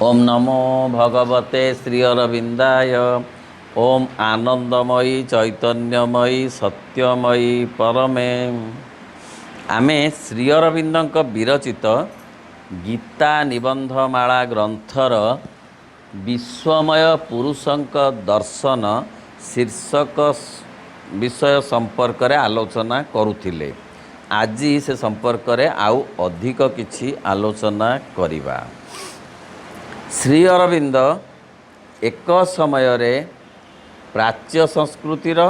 ओम नमो भगवते श्री अरविंदाय। ओम आनंदमयी चैतन्यमयी सत्यमयी परमे। आमे श्री अरविंदଙ୍କ विरचित गीता निबंधमाला ग्रंथर विश्वमय पुरुषଙ୍କ दर्शन शीर्षक विषय संपर्क रे आलोचना करुथिले। आज से संपर्क रे आउ अधिक किछि आलोचना करिबा। श्री अरविंद एक समय रे प्राच्य संस्कृतिर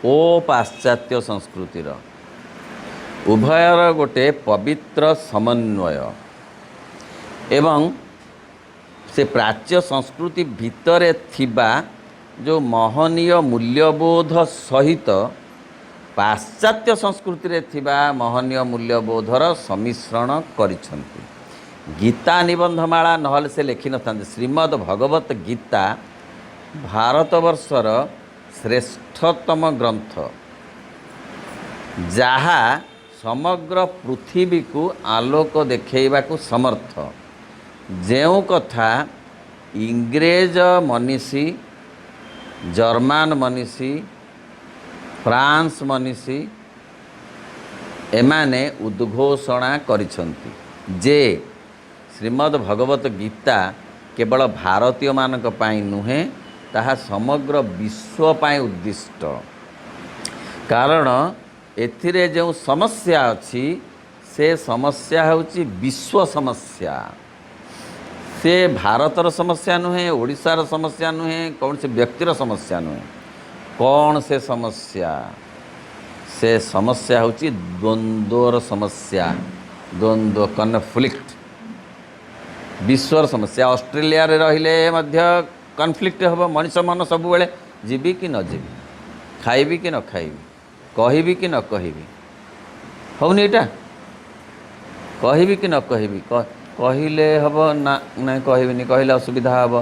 ओ पाश्चात्य संस्कृतिर उभयर गोटे पवित्र समन्वय एवं से प्राच्य संस्कृति भितरे थिबा जो महनीय मूल्यबोध सहित पाश्चात्य संस्कृति रे थिबा महनीय मूल्यबोधर सम्मिश्रण करिसंती। गीता निबंधमाला नहले से लिखि न था। श्रीमद् भगवत गीता भारतवर्षर श्रेष्ठतम ग्रंथ जहा समग्र पृथ्वी को आलोक देखैबा को समर्थ। जेउ कथा इंग्रेज मनीषी, जर्मन मनीषी, फ्रांस मनीषी एमाने उद्घोषणा करिसंती जे श्रीमद् भगवत गीता केवल भारतीय मानक पाई नुहे ताहा समग्र विश्व पाई उद्दिष्ट। कारण एथिरे जो समस्या अछि से समस्या होची विश्व समस्या। से भारतर समस्या नुहे, ओडिशार समस्या नुहे, कौन से व्यक्तिर समस्या नुहे। कौन से समस्या? से समस्या होची द्वंद्वर समस्या, द्वंद्व कन्फ्लिक्ट। विश्वर समस्या ऑस्ट्रेलिया रे रहिले मध्य कन्फ्लिक्ट हम। मनुष्य मन सब बेले जीवी कि न जीवी, खाइबी कि न खाइबी, कहबी कि न कहबी, होनी एटा कहबी कि न कहबी, कहले हम ना नहीं कहबिनी, कहले असुविधा हम।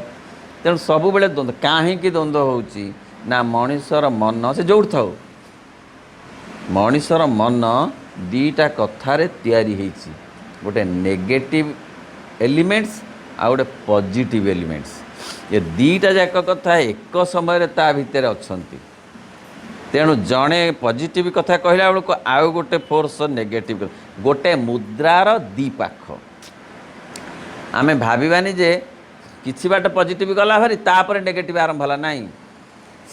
तेणु सब बेले द्वंद्व। कहीं द्वंद्व होची ना मनुष्यर मन से जोड़ थाउ। मनुष्यर मन दीटा कथारे तैयारी होईची, गोटे नेगेटिव एलिमेंट्स आ गोटे पॉजिटिव एलिमेंट्स। ये दीटा जाक कथा एक समय ता भितर अछंती। तेणु जड़े पॉजिटिव कथा कहला बेलू आउ गोटे फोर्स नेगेटिव। गोटे मुद्रार दी पाख। आमे भाविबानी जे किछि बाट पॉजिटिव गला भारी तापर नेगेटिव आरंभ होला नहीं।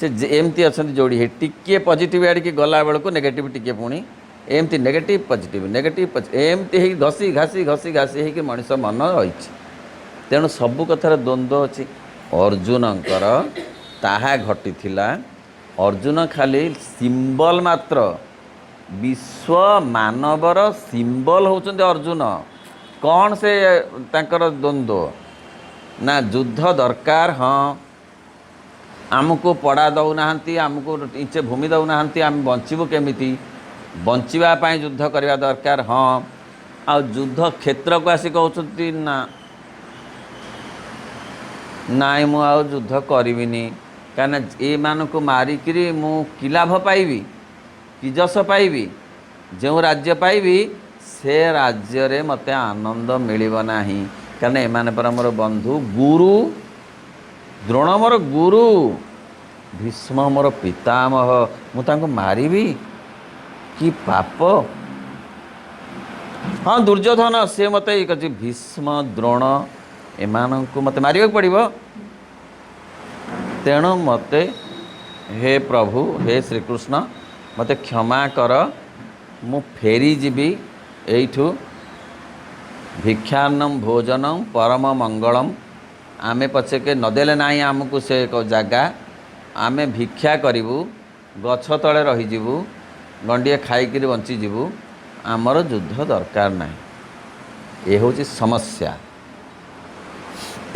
से एमती अछंती जोड़ी हे टिके पॉजिटिव आड़ की गला बेलू नेगेटिव टिके पुणी एमती नेगेटिव पॉजिटिव एमती है घसी घासी घसी घासी है मनीष मन रही। तेणु सबू कथार द्वंद्व अच्छी। अर्जुनकर ताहा घटी थिला। अर्जुन खाली सिंबल मात्र, विश्व मानवर सिंबल होचंदे अर्जुन। कौन से तांकर द्वंद्व ना युद्ध दरकार। हाँ आमको पड़ा दौना, आमको इंचे भूमि दौना, आम बंचबू केमिति, बंचिबा पाई युद्ध करवा दरकार। हाँ आ युद्ध क्षेत्र को आसी कहते ना नाई मु आ युद्ध करिविनी, कहीं ये मान को मारिकी मु कि लाभ पाइबी, कि जस पाइबी, जो राज्य पाइबी से राज्य रे मते आनंद मिलिब नाही। कारण एमाने पर मोर बंधु, गुरु द्रोण मोर गुरु, भीष्म मोर पितामह, मु तांको मारिबी कि पाप। हाँ दुर्योधन से मत कह भीष्म द्रोण एमान को मत मारिबा पड़िबो। तेणु मते हे प्रभु, हे श्रीकृष्ण मते क्षमा कर, मु फेरी जीवी एठू। भिक्षान्नम भोजनम परम मंगलम। आमे पछे के नदेले नाही आमको से एक जगह, आमे भिक्षा करिवु, गछ तले रही जीवु, गंडिए खाइकिरी बंची जीवु, आमर युद्ध दरकार नहीं। ये हूँ समस्या।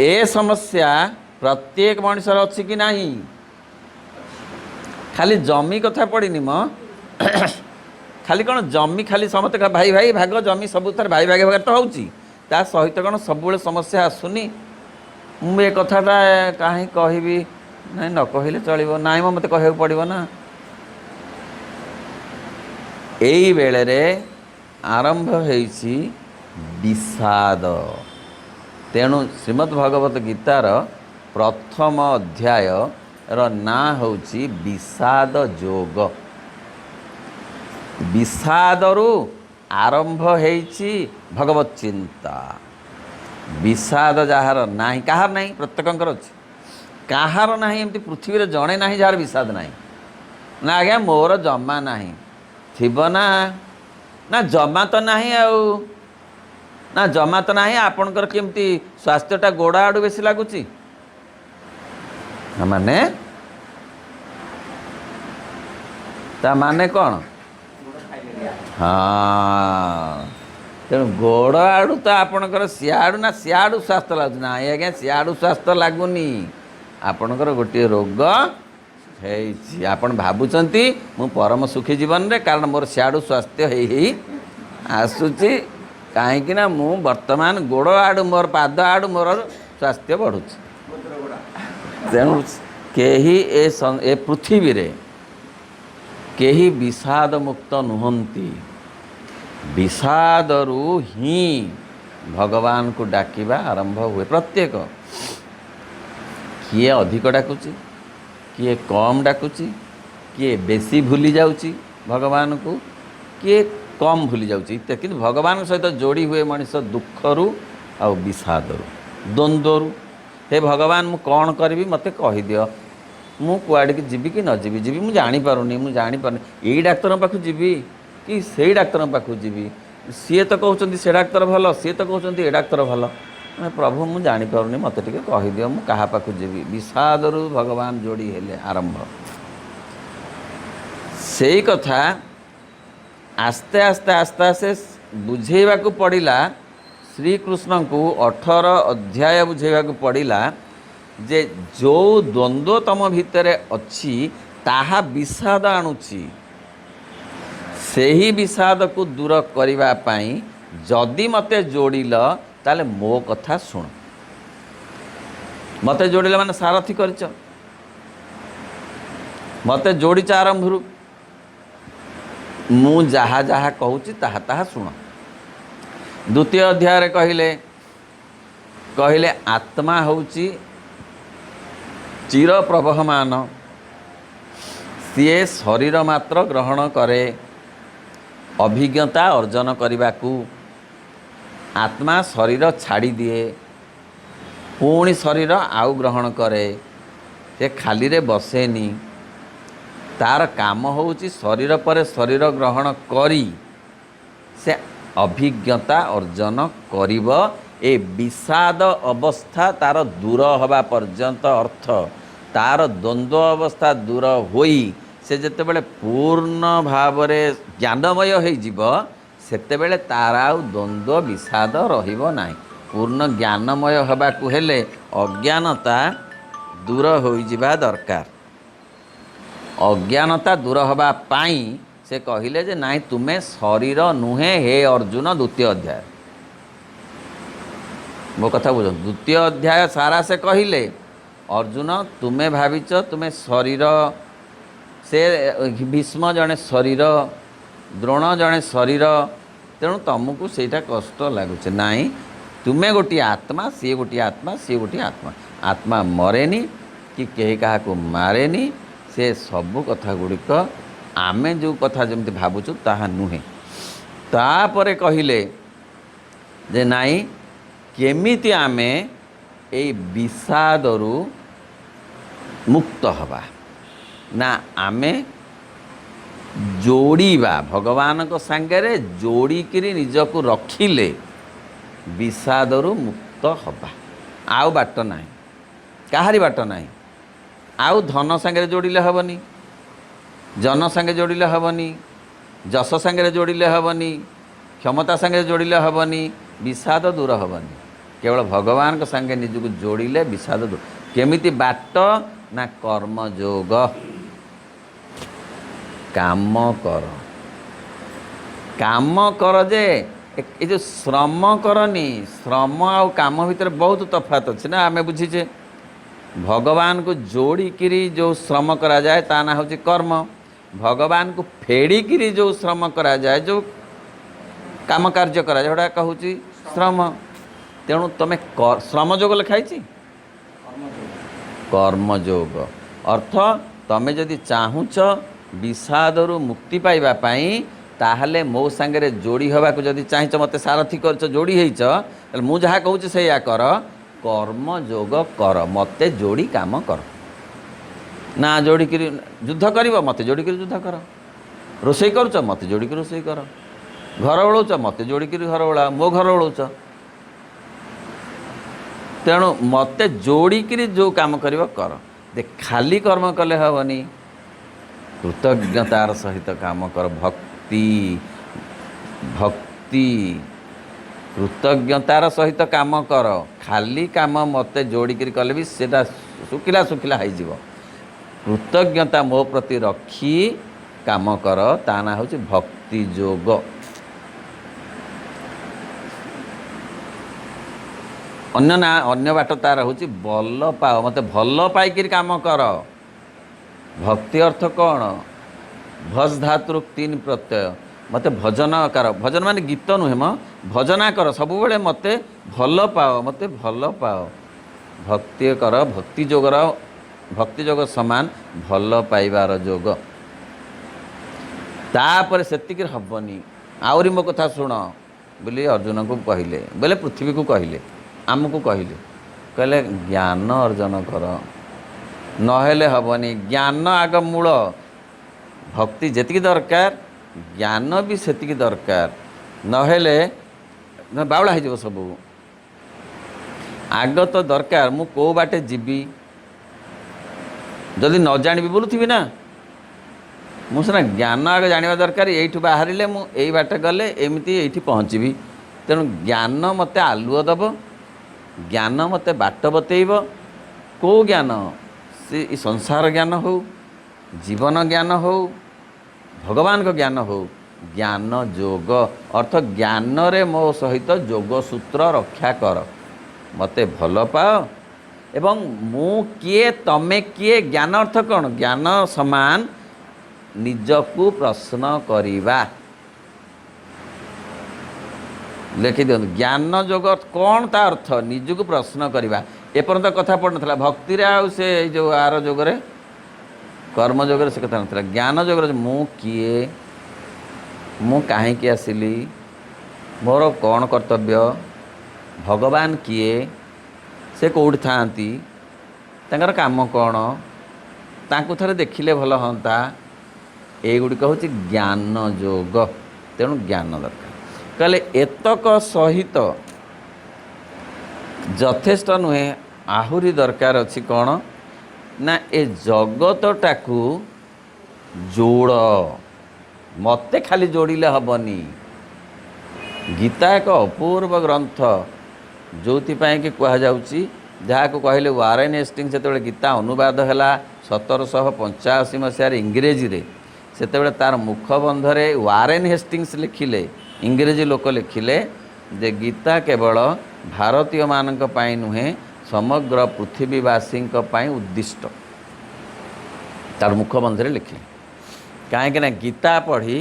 ए समस्या प्रत्येक मनुष्यर अच्छी कि नहीं। खाली जमी कथा पड़नी म खाली कौन जमी खाली समस्त भाई भाई भाग जमी सब थर भाई भाग भाग तो होची ता सहित कौन सब समस्या आसुनी। मु ए कथाटा कहीं कहबी नहीं, न कहले चलो ना, मत कह पड़ो ना। यही बेले रे आरंभ होइछि विषाद। तेणु श्रीमद् भगवत गीतार प्रथम अध्याय ना होची विषाद योग। विषादरू आरंभ होईची भगवत चिंता। विषाद जार ना कहार ना प्रत्येकंकर अच्छे कहार ना एमती पृथ्वी रे जड़े ना जार विषाद ना ना आज्ञा मोर जमा ना थिब ना ना जमा तो ना ना जमा तो ना आपणकर केमती स्वास्थ्यटा गोड़ आड़ बेसी लगुच माने ता माने कौन हाँ तेणु गोड़ आड़ू तो आपणकर सियाड़ू ना सियाड़ू स्वास्थ्य लगुच ना आज्ञा सियाड़ू स्वास्थ्य लगुनि आपणकर गोटे रोग आपण भावुंट मु परम सुखी जीवन रे कारण मोर सियाड़ू स्वास्थ्य ही आसूची कहीं ना मु वर्तमान गोड़ आड़ू मोर पाद आड़ू मोर स्वास्थ्य बढ़ुच। तेणु केही ए पृथ्वी रे केही विषाद मुक्त नुहंती। विषादरू ही भगवान को डाकिबा आरंभ हुए। प्रत्येक किए अधिक डाकुची किए कम डाकुची किए बेसी भूली जाउची भगवान को किए कम भूली जाउची कि भगवान सहित जोड़ी हुए मनीष दुखरू आ विषादरू द्वंद्वरू। हे भगवान मु कौन करी मते कही दियो मु कुआड़ की जीवी कि न जीवी जीवी मु जानी पारुनी यही डाक्तर पाखु जीवी कि से डाक्तर पाखु जीवी सी तो कहते से डाक्तर भल सी तो कहते ए डाक्तर भल प्रभु मु जानी पारुनी मते टिके कही दियो मु कहा पाखु जीवी। विषादरू भगवान जोड़ी हेले आरंभ से कथा आस्ते आस्ते आस्ते आस्ते बुझेवा को पड़िला। श्रीकृष्ण को 18 अध्याय बुझेवा को पड़िला जे जो द्वंद्व तम भितर अच्छी ताहा विषाद आणुची से ही विषाद को दूर करिवा पाई जदि मते जोड़िल ताले मो कथा सुन। मते जोड़िल माने सारथी करच मते जोड़ीच आरंभरू मु जहा जहा कहूची ताहा ताहा सुन। द्वितीय अध्याय रे कहले आत्मा होची चिर प्रवहमान सीए शरीर मात्र ग्रहण करे अभिज्ञता अर्जन करने आत्मा शरीर छाड़ी दिए पुणी शरीर आउ ग्रहण करे से खाली रे बसेनी तार काम होची शरीर पर शरीर ग्रहण करी से अभिज्ञता अर्जन करिब। ए विषाद अवस्था तार दूर हवा पर्यंत अर्थ तार द्वंद्व अवस्था दूर होई से जेते बेले पूर्ण भाव रे ज्ञानमय हो जीव सेते बेले तार आउ द्वंद्व विषाद रहिबो नाही। पूर्ण ज्ञानमय हवा को हेले अज्ञानता दूर हो जिबा दरकार। अज्ञानता दूर हवा पाई से कहिले जे नाई तुमे शरीर नुहे हे अर्जुन। द्वितीय अध्याय मो कथा बुझ द्वितीय अध्याय सारा से कहिले अर्जुन तुमे भाविच तुमे शरीर से भीष्म जड़े शरीर द्रोण जड़े शरीर तेणु तुमको सेटा कष्ट लगुच नाई तुम्हें गोटे आत्मा सी गोटे आत्मा सी गोटे आत्मा आत्मा मरेनी कि कहीं क्या मारेनी से सबू कथा गुड़िक आमे जो कथा जमती भावुचु ताहा नुहे। तापरे कहिले जे नाई केमिति आमे ए विषादरू मुक्त हवा ना आमे जोड़ीबा भगवान को सांगरे जोड़ीकिरी निजको रखिले विषादरू मुक्त हवा। आउ बाट ना काहारी बाट ना आउ धन सांगरे जोड़िले हबनी जन सांगे जोड़िले हबनी जस सांगरे जोड़िले हबनी क्षमता सांगे जोड़िले हबनी विषाद दूर हबनी। केवल भगवान को सांगे निजको जोड़िले विषाद दूर केमिति बाट ना कर्म योग काम कर जे ये जो श्रम करनी श्रम आउ काम भितर बहुत तफात अच्छे ना आमे बुझीचे। भगवान को जोड़िकी जो श्रम करा जाए ता ना हूँ कर्म। भगवान को फेड़िकी जो श्रम करा जाए जो काम कार्य करा जाए कहूँ श्रम। तेणु तुम श्रमयोग लिखाई कर्मयोग अर्थ तुम जदि चाहूच विषादरू मुक्ति पाइबा ताहले मो सांगे जोड़ी हवा को जदि चाहच मत सारथी कर जोड़ी होइच मु जहाँ कहूँ से या कर कर्मयोग कर मत जोड़ी काम कर ना जोड़ी युद्ध कर मत जोड़ी युद्ध कर रोषे करुच मत जोड़ी रोषे कर घर ओलौच मत जोड़ी घर ओला मो घर ओलौच तेणु मत जोड़ी जो काम कर दे खाली कर्म कले हेनी कृतज्ञतार सहित काम कर भक्ति भक्ति कृतज्ञतार सहित काम कर खाली काम मत जोड़ी कले भी सेटा सुखिला सुखिला हो कृतज्ञता मो प्रति रखी काम कर ता ना हूँ भक्ति योग अन्य ना अन्य बाट तार हूँ बल पाओ मत भल पाइक काम कर भक्ति अर्थ कौन भज धातु 3 प्रत्यय मत भजन कर भजन माने गीत नुहे म भजना कर सब बेले मत भल पाओ मत भल पाओ भक्ति कर भक्ति जोग समान भल पाइबार जोग तापर सेतिक हबनी आउरी मो कथा शुण बोली अर्जुन को कहले बोले पृथ्वी को कहले आमको कहले ज्ञान अर्जन कर नहेले हबनी ज्ञान आग मूल भक्ति जेतिकी दरकार ज्ञान भी सेतिकी दरकार नहेले बावला हो सब आग तो दरकार मु को बाटे जीवी जदि न जानी बोलुथी ना मुझे ज्ञान आगे जाना दरकार ये बाहर मुझे बाट गले एमती ये पहुँची तेणु ज्ञान मत आलुओ दब ज्ञान मत बाट बतेब कौ ज्ञान से संसार ज्ञान हो जीवन ज्ञान हो भगवान को ज्ञान हो ज्ञान जोग अर्थ ज्ञान रे मो सहित जोग सूत्र रक्षा कर मते भल पाओ एवं मु किए तमे किए ज्ञान अर्थ कौन ज्ञान समान निजकू प्रश्न करिबा लिखि दियो ज्ञान जोग कौन ता अर्थ निजकू प्रश्न करिबा एपर्यंत कथा पड़ ना भक्ति से जो आर जोगरे कर्म जोगरे से कथा ना ज्ञान जोगरे मु किए मु कहीं आसिली मोर कौन कर्तव्य भगवान किए से कौटी थांती तांकर काम कौन तांको थरे देखिले भल हंता एगुड़िक हूँ ज्ञान जोग तेणु ज्ञान दरकार कहले एतक सहित यथेष्ट नुहे आहुरी दरकार अच्छी कौन ना ए जगतटाकू जोड़ मते खाली जोड़िले हबनी गीता एक अपूर्व ग्रंथ जो कि कह जहाँ को कहले वारेन हेस्टिंग्स से गीता अनुवाद है 1785 मसीह इंग्रेजी रे से तार मुखबंधरे वारेन हेस्टिंग्स लिखिले इंग्रेजी लोक लिखिले जे गीता केवल भारतीय मानक पाई नुहे समग्र पृथ्वीवासी उद्दिष्ट तार मुखबंधरे लिखिले कहीं गीता पढ़ी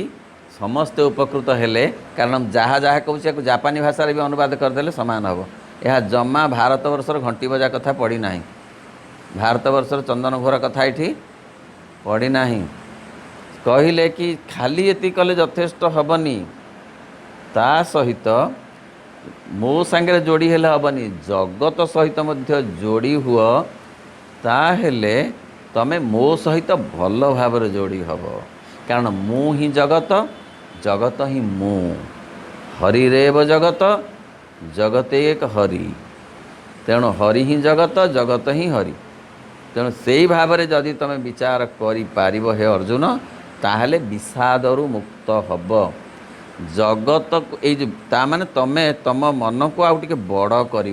समस्ते उपकृत हेले कारण जहाँ जहाँ कहूँ जापानी भाषा भी अनुवाद करदे समान हम यह जमा भारत वर्षर घंटी बजा कथा पढ़ी ना भारत वर्षर चंदन घोर कथा ये पढ़ी ना कहले कि खाली ये कले यथेष्ट हबनी ता सहित मो सांगे जोड़ी हेले हबनी जगत सहित मध्य जोड़ी हुआ ताहेले तमे मो सहित भल भाव जोड़ी हब कारण मु ही जगत जगत ही मु हरि रेव जगत जगत एक हरि तेणु हरि ही जगत जगत ही हरि तेणु से ही भाव में जदि तुम विचार कर हे अर्जुन ताहले विषादरू मुक्त हब जगत को माने तमे तम मन को आउ टिके बड़ कर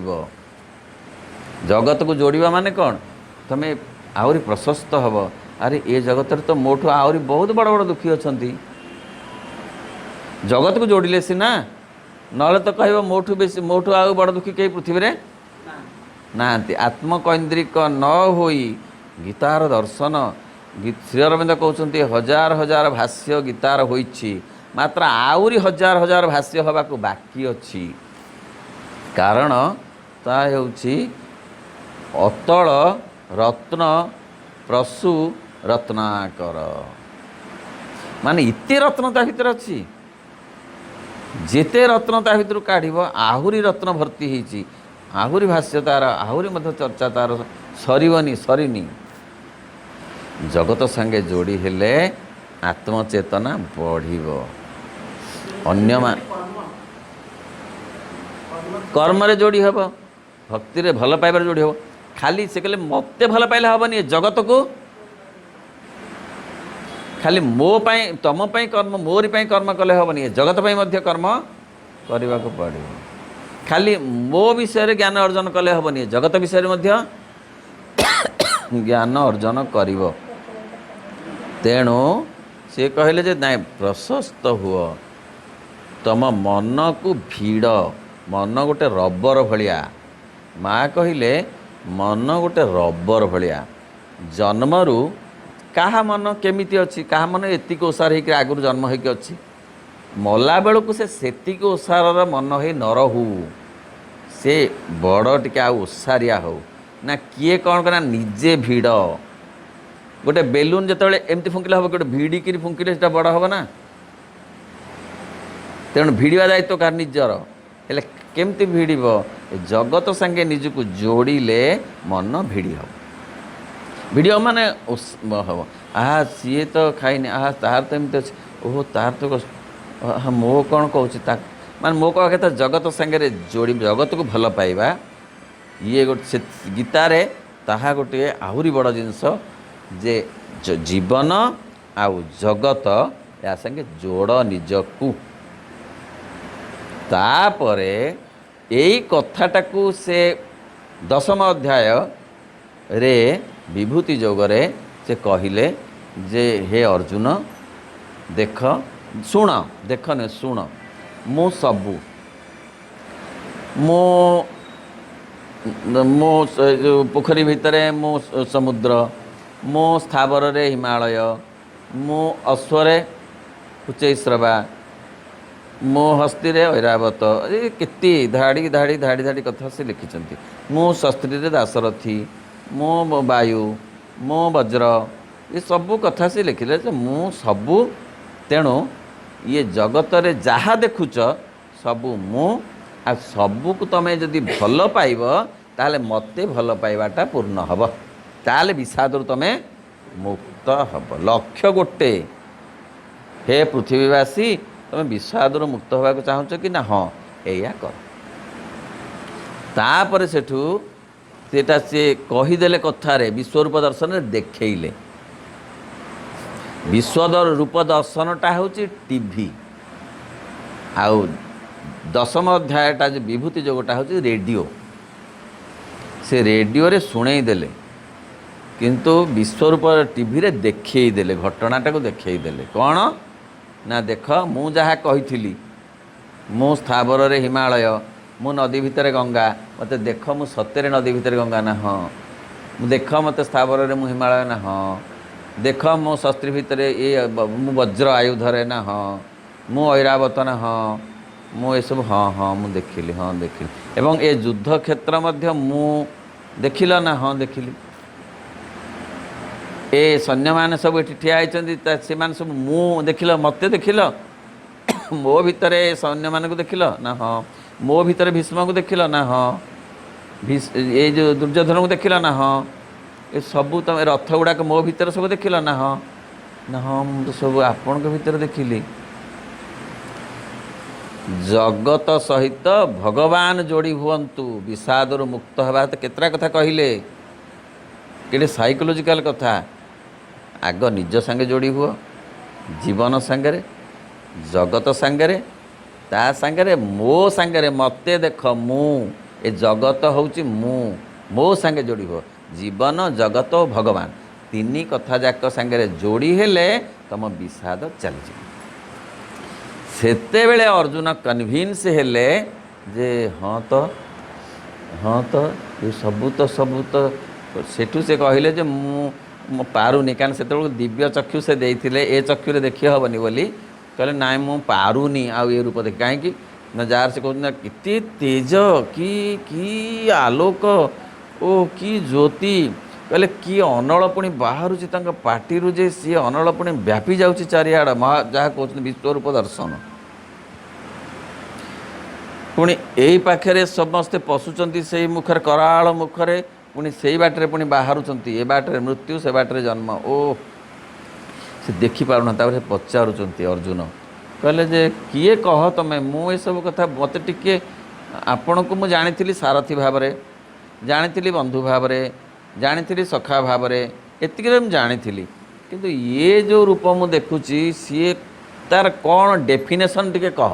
जगत को जोड़वा माने कौन तमे आहरी प्रशस्त हब अरे ये जगत तो मोठू आहरी बहुत बड़ बड़ दुखी अच्छा जगत को जोड़िले सीना ना तो कह मोठू बेसी मोठू आउ बड़ दुखी कई पृथ्वी रे नांती आत्मकैंद्रिक न होई गीतार दर्शन श्री अरविंद कहते हजार हजार भाष्य गीतार होइछि मात्र आउरी हजार हजार भाष्य हवा को बाकी अच्छी କାରଣ ତା ହେଉଛି ଅତଳ ରତ୍ନ ପ୍ରସୁ ରତ୍ନାକର, ମାନେ ଏତେ ରତ୍ନ ତା ଭିତରେ ଅଛି, ଯେତେ ରତ୍ନ ତା ଭିତରୁ କାଢ଼ିବ ଆହୁରି ରତ୍ନ ଭର୍ତ୍ତି ହେଇଛି, ଆହୁରି ଭାଷ୍ୟ ତାର, ଆହୁରି ମଧ୍ୟ ଚର୍ଚ୍ଚା ତାର ସରିବନି, ସରିନି। ଜଗତ ସାଙ୍ଗେ ଯୋଡ଼ି ହେଲେ ଆତ୍ମଚେତନା ବଢ଼ିବ। ଅନ୍ୟମାନ କର୍ମରେ ଯୋଡ଼ି ହେବ, ଭକ୍ତିରେ ଭଲ ପାଇବାରେ ଯୋଡ଼ି ହେବ। ଖାଲି ସେ କହିଲେ ମୋତେ ଭଲ ପାଇଲେ ହେବନି, ଏ ଜଗତକୁ ଖାଲି ମୋ ପାଇଁ ତମ ପାଇଁ କର୍ମ, ମୋରି ପାଇଁ କର୍ମ କଲେ ହେବନି, ଏ ଜଗତ ପାଇଁ ମଧ୍ୟ କର୍ମ କରିବାକୁ ପଡ଼ିବ। ଖାଲି ମୋ ବିଷୟରେ ଜ୍ଞାନ ଅର୍ଜନ କଲେ ହେବନି, ଏ ଜଗତ ବିଷୟରେ ମଧ୍ୟ ଜ୍ଞାନ ଅର୍ଜନ କରିବ। ତେଣୁ ସେ କହିଲେ ଯେ ନାଇଁ, ପ୍ରଶସ୍ତ ହୁଅ, ତମ ମନକୁ ଭିଡ଼। ମନ ଗୋଟେ ରବର ଭଳିଆ। ମା' କହିଲେ ମନ ଗୋଟେ ରବର ଭଳିଆ। ଜନ୍ମରୁ କାହା ମନ କେମିତି ଅଛି, କାହା ମନ ଏତିକି ଓସାର ହେଇକି ଆଗରୁ ଜନ୍ମ ହେଇକି ଅଛି, ମଲା ବେଳକୁ ସେ ସେତିକି ଓସାରର ମନ ହେଇ ନ ରହୁ, ସେ ବଡ଼ ଟିକେ ଆଉ ଓସାରିଆ ହଉ ନା। କିଏ କ'ଣ କରେ, ନିଜେ ଭିଡ଼। ଗୋଟେ ବେଲୁନ୍ ଯେତେବେଳେ ଏମିତି ଫୁଙ୍କିଲେ ହେବ, ଗୋଟେ ଭିଡ଼ିକିରି ଫୁଙ୍କିଲେ ସେଟା ବଡ଼ ହେବ ନା। ତେଣୁ ଭିଡ଼ିବା ଦାୟିତ୍ୱ କାହାର, ନିଜର। ହେଲେ କେମିତି ଭିଡ଼ିବ, ଜଗତ ସାଙ୍ଗେ ନିଜକୁ ଯୋଡ଼ିଲେ ମନ ଭିଡ଼ି ହେବ। ଭିଡ଼ିବ ମାନେ ହେବ, ଆହା ସିଏ ତ ଖାଇନି, ଆହା ତାହାର ତ ଏମିତି ଅଛି, ଓହୋ ତାର ତ ମୋ କ'ଣ କହୁଛି, ତା ମାନେ ମୋ କହିବା କଥା ଜଗତ ସାଙ୍ଗରେ ଯୋଡ଼ି, ଜଗତକୁ ଭଲ ପାଇବା। ଇଏ ଗୋଟେ ସେ ଗୀତାରେ ତାହା ଗୋଟିଏ ଆହୁରି ବଡ଼ ଜିନିଷ ଯେ ଜୀବନ ଆଉ ଜଗତ ୟା ସାଙ୍ଗେ ଯୋଡ଼ ନିଜକୁ। ତାପରେ ଏଇ କଥାଟାକୁ ସେ 10ମ ଅଧ୍ୟାୟରେ ବିଭୂତି ଯୋଗରେ ସେ କହିଲେ ଯେ ହେ ଅର୍ଜୁନ, ଦେଖ, ଶୁଣ, ଦେଖ ନୁହେଁ ଶୁଣ, ମୁଁ ସବୁ, ମୁଁ ଯେଉଁ ପୋଖରୀ ଭିତରେ ମୁଁ ସମୁଦ୍ର, ମୁଁ ସ୍ଥାବରରେ ହିମାଳୟ, ମୁଁ ଅଶ୍ୱରେ ଉଚ୍ଚୈଶ୍ରବା, ମୋ ହସ୍ତିରେ ଐରାବତ। ଏ କେତେ ଧାଡ଼ି ଧାଡ଼ି ଧାଡ଼ି ଧାଡ଼ି କଥା ସେ ଲେଖିଛନ୍ତି। ମୁଁ ଶସ୍ତ୍ରୀରେ ଦାଶରଥୀ, ମୁଁ ବାୟୁ, ମୁଁ ବଜ୍ର, ଏ ସବୁ କଥା ସେ ଲେଖିଲେ ଯେ ମୁଁ ସବୁ। ତେଣୁ ଇଏ ଜଗତରେ ଯାହା ଦେଖୁଛ ସବୁ ମୁଁ, ଆଉ ସବୁକୁ ତମେ ଯଦି ଭଲ ପାଇବ ତାହେଲେ ମୋତେ ଭଲ ପାଇବାଟା ପୂର୍ଣ୍ଣ ହେବ, ତାହେଲେ ବିଷାଦରୁ ତମେ ମୁକ୍ତ ହେବ। ଲକ୍ଷ୍ୟ ଗୋଟେ, ହେ ପୃଥିବୀବାସୀ, ତମେ ବିଷାଦରୁ ମୁକ୍ତ ହେବାକୁ ଚାହୁଁଛ କି ନା? ହଁ, ଏଇଆ କର। ତାପରେ ସେଠୁ ସେଟା ସିଏ କହିଦେଲେ କଥାରେ, ବିଶ୍ୱରୂପ ଦର୍ଶନରେ ଦେଖେଇଲେ। ବିଶ୍ୱ ରୂପ ଦର୍ଶନଟା ହେଉଛି ଟିଭି, ଆଉ 10ମ ଅଧ୍ୟାୟଟା ଯେ ବିଭୂତି ଯୋଗଟା ହେଉଛି ରେଡ଼ିଓ। ସେ ରେଡ଼ିଓରେ ଶୁଣେଇ ଦେଲେ, କିନ୍ତୁ ବିଶ୍ୱରୂପ ଟିଭିରେ ଦେଖେଇ ଦେଲେ, ଘଟଣାଟାକୁ ଦେଖେଇ ଦେଲେ। କ'ଣ ନା, ଦେଖ ମୁଁ ଯାହା କହିଥିଲି, ମୁଁ ସ୍ଥାବରରେ ହିମାଳୟ, ମୁଁ ନଦୀ ଭିତରେ ଗଙ୍ଗା, ମୋତେ ଦେଖ ମୁଁ ସତ୍ୟରେ ନଦୀ ଭିତରେ ଗଙ୍ଗା ନା ହଁ, ମୁଁ ଦେଖ ମୋତେ ସ୍ଥାବରରେ ମୁଁ ହିମାଳୟ ନା ହଁ, ଦେଖ ମୋ ଶସ୍ତ୍ରୀ ଭିତରେ ମୁଁ ବଜ୍ର ଆୟୁଧରେ ନା ହଁ, ମୁଁ ଐରାବତ ନା ହଁ, ମୁଁ ଏସବୁ ହଁ ହଁ ମୁଁ ଦେଖିଲି, ହଁ ଦେଖିଲି। ଏବଂ ଏ ଯୁଦ୍ଧ କ୍ଷେତ୍ର ମଧ୍ୟ ମୁଁ ଦେଖିଲ ନା? ହଁ ଦେଖିଲି। ଏ ସୈନ୍ୟମାନେ ସବୁ ଏଠି ଠିଆ ହେଇଛନ୍ତି, ସେମାନେ ସବୁ ମୁଁ ଦେଖିଲ, ମୋତେ ଦେଖିଲ? ମୋ ଭିତରେ ସୈନ୍ୟମାନଙ୍କୁ ଦେଖିଲ ନା? ହଁ। ମୋ ଭିତରେ ଭୀଷ୍ମକୁ ଦେଖିଲ ନା? ହଁ। ଏଇ ଯେଉଁ ଦୁର୍ଯ୍ୟୋଧନକୁ ଦେଖିଲ ନା? ହଁ। ଏ ସବୁ ତମେ ରଥ ଗୁଡ଼ାକ ମୋ ଭିତରେ ସବୁ ଦେଖିଲ ନା? ହଁ। ନା ହଁ, ମୁଁ ତ ସବୁ ଆପଣଙ୍କ ଭିତରେ ଦେଖିଲି। ଜଗତ ସହିତ ଭଗବାନ ଯୋଡ଼ି ହୁଅନ୍ତୁ, ବିଷାଦରୁ ମୁକ୍ତ ହେବା। ତ କେତେଟା କଥା କହିଲେ, କେତେ ସାଇକୋଲୋଜିକାଲ କଥା। ଆଗ ନିଜ ସାଙ୍ଗେ ଯୋଡ଼ି ହୁଅ, ଜୀବନ ସାଙ୍ଗରେ, ଜଗତ ସାଙ୍ଗରେ, ତା ସାଙ୍ଗରେ ମୋ ସାଙ୍ଗରେ, ମୋତେ ଦେଖ, ମୁଁ, ଏ ଜଗତ ହେଉଛି ମୁଁ, ମୋ ସାଙ୍ଗେ ଯୋଡ଼ି ହୁଅ। ଜୀବନ, ଜଗତ ଓ ଭଗବାନ, ତିନି କଥା ଯାକ ସାଙ୍ଗରେ ଯୋଡ଼ି ହେଲେ ତମ ବିଷାଦ ଚାଲିଯିବ। ସେତେବେଳେ ଅର୍ଜୁନ କନଭିନ୍ସ ହେଲେ ଯେ ହଁ ତ ଏ ସବୁ ତ। ସେଠୁ ସେ କହିଲେ ଯେ ମୁଁ ପାରୁନି, କାରଣ ସେତେବେଳକୁ ଦିବ୍ୟ ଚକ୍ଷୁ ସେ ଦେଇଥିଲେ, ଏ ଚକ୍ଷୁରେ ଦେଖି ହେବନି ବୋଲି କହିଲେ ନାଇଁ ମୁଁ ପାରୁନି ଆଉ ଏ ରୂପ ଦେଖି। କାହିଁକି ନା ଯାହାର ସେ କହୁଛନ୍ତି ନା କେତେ ତେଜ କି ଆଲୋକ ଓ କି ଜ୍ୟୋତି, କହିଲେ କି ଅନଳ ପୁଣି ବାହାରୁଛି ତାଙ୍କ ପାଟିରୁ ଯେ ସିଏ ଅନଳ ପୁଣି ବ୍ୟାପି ଯାଉଛି ଚାରିଆଡ଼, ଯାହା କହୁଛନ୍ତି ବିଶ୍ୱରୂପ ଦର୍ଶନ। ପୁଣି ଏଇ ପାଖରେ ସମସ୍ତେ ପଶୁଛନ୍ତି ସେଇ ମୁଖରେ, କରାଳ ମୁଖରେ, ପୁଣି ସେଇ ବାଟରେ ପୁଣି ବାହାରୁଛନ୍ତି, ଏ ବାଟରେ ମୃତ୍ୟୁ ସେ ବାଟରେ ଜନ୍ମ। ଓ ସେ ଦେଖିପାରୁନାହାନ୍ତି। ତାପରେ ସେ ପଚାରୁଛନ୍ତି ଅର୍ଜୁନ, କହିଲେ ଯେ କିଏ କହ ତମେ, ମୁଁ ଏସବୁ କଥା ମୋତେ ଟିକେ, ଆପଣଙ୍କୁ ମୁଁ ଜାଣିଥିଲି ସାରଥି ଭାବରେ, ଜାଣିଥିଲି ବନ୍ଧୁ ଭାବରେ, ଜାଣିଥିଲି ସଖା ଭାବରେ, ଏତିକିରେ ମୁଁ ଜାଣିଥିଲି, କିନ୍ତୁ ଇଏ ଯେଉଁ ରୂପ ମୁଁ ଦେଖୁଛି ସିଏ ତାର କ'ଣ ଡେଫିନେସନ୍ ଟିକେ କହ,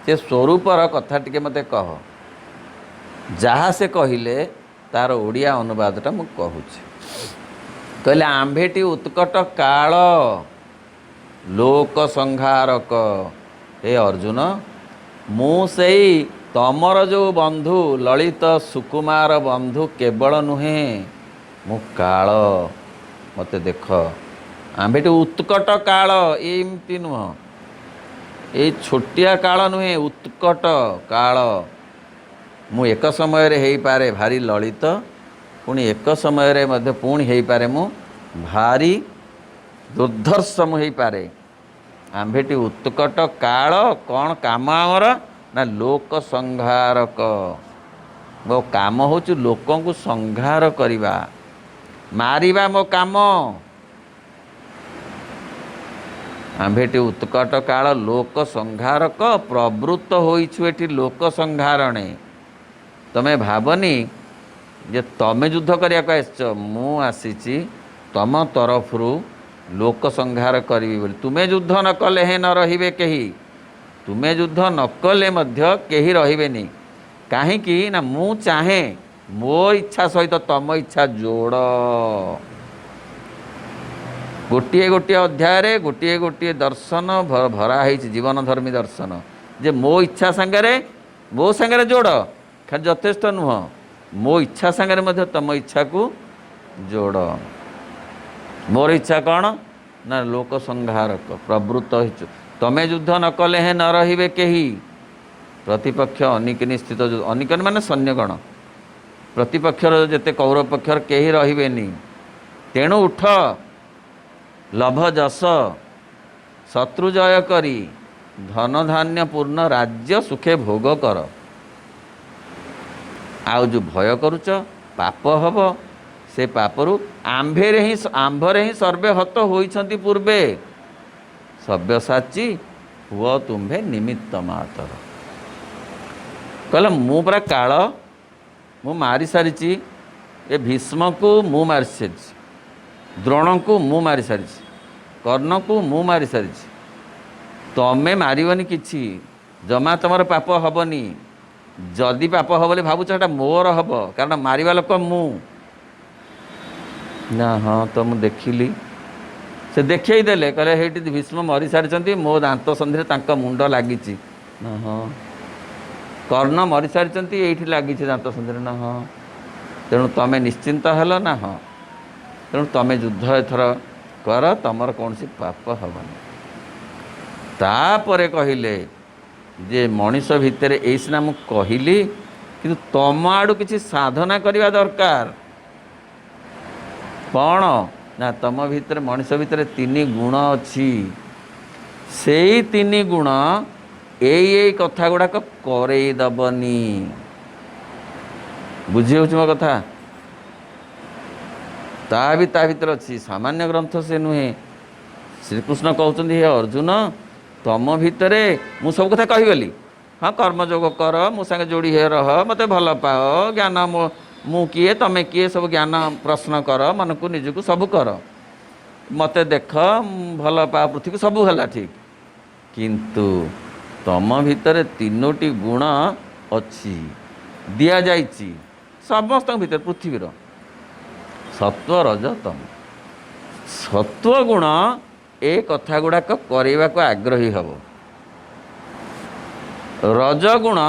ସେ ସ୍ୱରୂପର କଥା ଟିକେ ମୋତେ କହ। ଯାହା ସେ କହିଲେ ତାର ଓଡ଼ିଆ ଅନୁବାଦଟା ମୁଁ କହୁଛି। କହିଲେ ଆମ୍ଭେଟି ଉତ୍କଟ କାଳ ଲୋକ ସଂହାରକ। ହେ ଅର୍ଜୁନ, ମୁଁ ସେଇ ତମର ଯେଉଁ ବନ୍ଧୁ ଲଳିତ ସୁକୁମାର ବନ୍ଧୁ କେବଳ ନୁହେଁ, ମୁଁ କାଳ। ମୋତେ ଦେଖ, ଆମ୍ଭେଟି ଉତ୍କଟ କାଳ, ଏମିତି ନୁହଁ, ଏଇ ଛୋଟିଆ କାଳ ନୁହେଁ, ଉତ୍କଟ କାଳ। ମୁଁ ଏକ ସମୟରେ ହେଇପାରେ ଭାରି ଲଳିତ, ପୁଣି ଏକ ସମୟରେ ମଧ୍ୟ ପୁଣି ହେଇପାରେ ମୁଁ ଭାରି ଦୁର୍ଦ୍ଧର୍ଷ ମୁଁ ହେଇପାରେ। ଆମ୍ଭେଟି ଉତ୍କଟ କାଳ, କ'ଣ କାମ ଆମର ନା ଲୋକ ସଂହାରକ। ମୋ କାମ ହେଉଛି ଲୋକଙ୍କୁ ସଂହାର କରିବା, ମାରିବା ମୋ କାମ। ଆମ୍ଭେଟି ଉତ୍କଟ କାଳ ଲୋକ ସଂହାରକ, ପ୍ରବୃତ୍ତ ହୋଇଛୁ ଏଠି ଲୋକ ସଂହାରଣେ। ତମେ ଭାବନି ଯେ ତମେ ଯୁଦ୍ଧ କରିବାକୁ ଆସିଛ, ମୁଁ ଆସିଛି ତମ ତରଫରୁ ଲୋକ ସଂହାର କରିବି ବୋଲି। ତୁମେ ଯୁଦ୍ଧ ନ କଲେ ହିଁ ନ ରହିବେ କେହି, ତୁମେ ଯୁଦ୍ଧ ନ କଲେ ମଧ୍ୟ କେହି ରହିବେନି। କାହିଁକି ନା ମୁଁ ଚାହେଁ ମୋ ଇଚ୍ଛା ସହିତ ତମ ଇଚ୍ଛା ଯୋଡ଼। ଗୋଟିଏ ଗୋଟିଏ ଅଧ୍ୟାୟରେ ଗୋଟିଏ ଗୋଟିଏ ଦର୍ଶନ ଭରା ହେଇଛି, ଜୀବନ ଧର୍ମୀ ଦର୍ଶନ, ଯେ ମୋ ଇଚ୍ଛା ସାଙ୍ଗରେ ମୋ ସାଙ୍ଗରେ ଯୋଡ଼, ଖାଲି ଯଥେଷ୍ଟ ନୁହଁ, ମୋ ଇଚ୍ଛା ସାଙ୍ଗରେ ମଧ୍ୟ ତମ ଇଚ୍ଛାକୁ ଯୋଡ଼। ମୋର ଇଚ୍ଛା କ'ଣ ନା ଲୋକ ସଂହାରକ, ପ୍ରବୃତ୍ତ ହେଇଛୁ। ତମେ ଯୁଦ୍ଧ ନ କଲେ ହିଁ ନ ରହିବେ କେହି। ପ୍ରତିପକ୍ଷ ଅନିକିନି ସ୍ଥିତ, ଅନିକିନି ମାନେ ସୈନ୍ୟଗଣ, ପ୍ରତିପକ୍ଷର ଯେତେ କୌରବ ପକ୍ଷର କେହି ରହିବେନି। ତେଣୁ ଉଠ, ଲଭ ଯଶ, ଶତ୍ରୁ ଜୟ କରି, ଧନ ଧାନ୍ୟ ପୂର୍ଣ୍ଣ ରାଜ୍ୟ ସୁଖେ ଭୋଗ କର। ଆଉ ଯେଉଁ ଭୟ କରୁଛ ପାପ ହେବ, ସେ ପାପରୁ ଆମ୍ଭରେ ହିଁ ସର୍ବେ ହତ ହୋଇଛନ୍ତି ପୂର୍ବେ, ସବ୍ୟସାଚୀ ହୁଅ ତୁମ୍ଭେ ନିମିତ୍ତ ମାତର। କହିଲେ ମୁଁ ପରା କାଳ, ମୁଁ ମାରି ସାରିଛି, ଏ ଭୀଷ୍ମକୁ ମୁଁ ମାରି ସାରିଛି, ଦ୍ରୋଣଙ୍କୁ ମୁଁ ମାରି ସାରିଛି, କର୍ଣ୍ଣକୁ ମୁଁ ମାରି ସାରିଛି। ତମେ ମାରିବନି କିଛି, ଜମା ତମର ପାପ ହେବନି। ଯଦି ପାପ ହେବ ବୋଲି ଭାବୁଛ ସେଟା ମୋର ହେବ, କାରଣ ମାରିବା ଲୋକ ମୁଁ। ନା ହଁ ତ ମୁଁ ଦେଖିଲି, ସେ ଦେଖେଇ ଦେଲେ, କହିଲେ ହେଇଠି ଭୀଷ୍ମ ମରି ସାରିଛନ୍ତି, ମୋ ଦାନ୍ତ ସନ୍ଧିରେ ତାଙ୍କ ମୁଣ୍ଡ ଲାଗିଛି। ନା ହଁ। କର୍ଣ୍ଣ ମରିସାରିଛନ୍ତି, ଏଇଠି ଲାଗିଛି ଦାନ୍ତ ସନ୍ଧିରେ। ନା ହଁ। ତେଣୁ ତମେ ନିଶ୍ଚିନ୍ତ ହେଲ। ନା ହଁ। ତେଣୁ ତମେ ଯୁଦ୍ଧ ଏଥର କର, ତମର କୌଣସି ପାପ ହେବନି। ତାପରେ କହିଲେ ଯେ ମଣିଷ ଭିତରେ ଏଇ ସିନା ମୁଁ କହିଲି, କିନ୍ତୁ ତମ ଆଡ଼ୁ କିଛି ସାଧନା କରିବା ଦରକାର। କ'ଣ ନା ତମ ଭିତରେ, ମଣିଷ ଭିତରେ 3 ଗୁଣ ଅଛି। ସେଇ 3 ଗୁଣ ଏଇ କଥା ଗୁଡ଼ାକ କରେଇ ଦେବନି। ବୁଝି ହେଉଛି ମୋ କଥା? ତା ଭିତରେ ଅଛି, ସାମାନ୍ୟ ଗ୍ରନ୍ଥ ସେ ନୁହେଁ। ଶ୍ରୀକୃଷ୍ଣ କହୁଛନ୍ତି, ହେ ଅର୍ଜୁନ, ତମ ଭିତରେ ମୁଁ ସବୁ କଥା କହିଗଲି। ହଁ, କର୍ମଯୋଗ କର, ମୋ ସାଙ୍ଗେ ଯୋଡ଼ି ହେ ରହ, ମୋତେ ଭଲ ପାଅ, ଜ୍ଞାନ ମୁଁ କିଏ ତମେ କିଏ ସବୁ ଜ୍ଞାନ ପ୍ରଶ୍ନ କର, ମନକୁ ନିଜକୁ ସବୁ କର, ମୋତେ ଦେଖ, ଭଲ ପାଅ ପୃଥିବୀ, ସବୁ ହେଲା ଠିକ୍। କିନ୍ତୁ ତମ ଭିତରେ 3ଟି ଗୁଣ ଅଛି, ଦିଆଯାଇଛି ସମସ୍ତଙ୍କ ଭିତରେ, ପୃଥିବୀର ସତ୍ୱ ରଜ ତମ। ସତ୍ୱ ଗୁଣ ଏ କଥା ଗୁଡ଼ାକ କରିବାକୁ ଆଗ୍ରହୀ ହେବ। ରଜଗୁଣ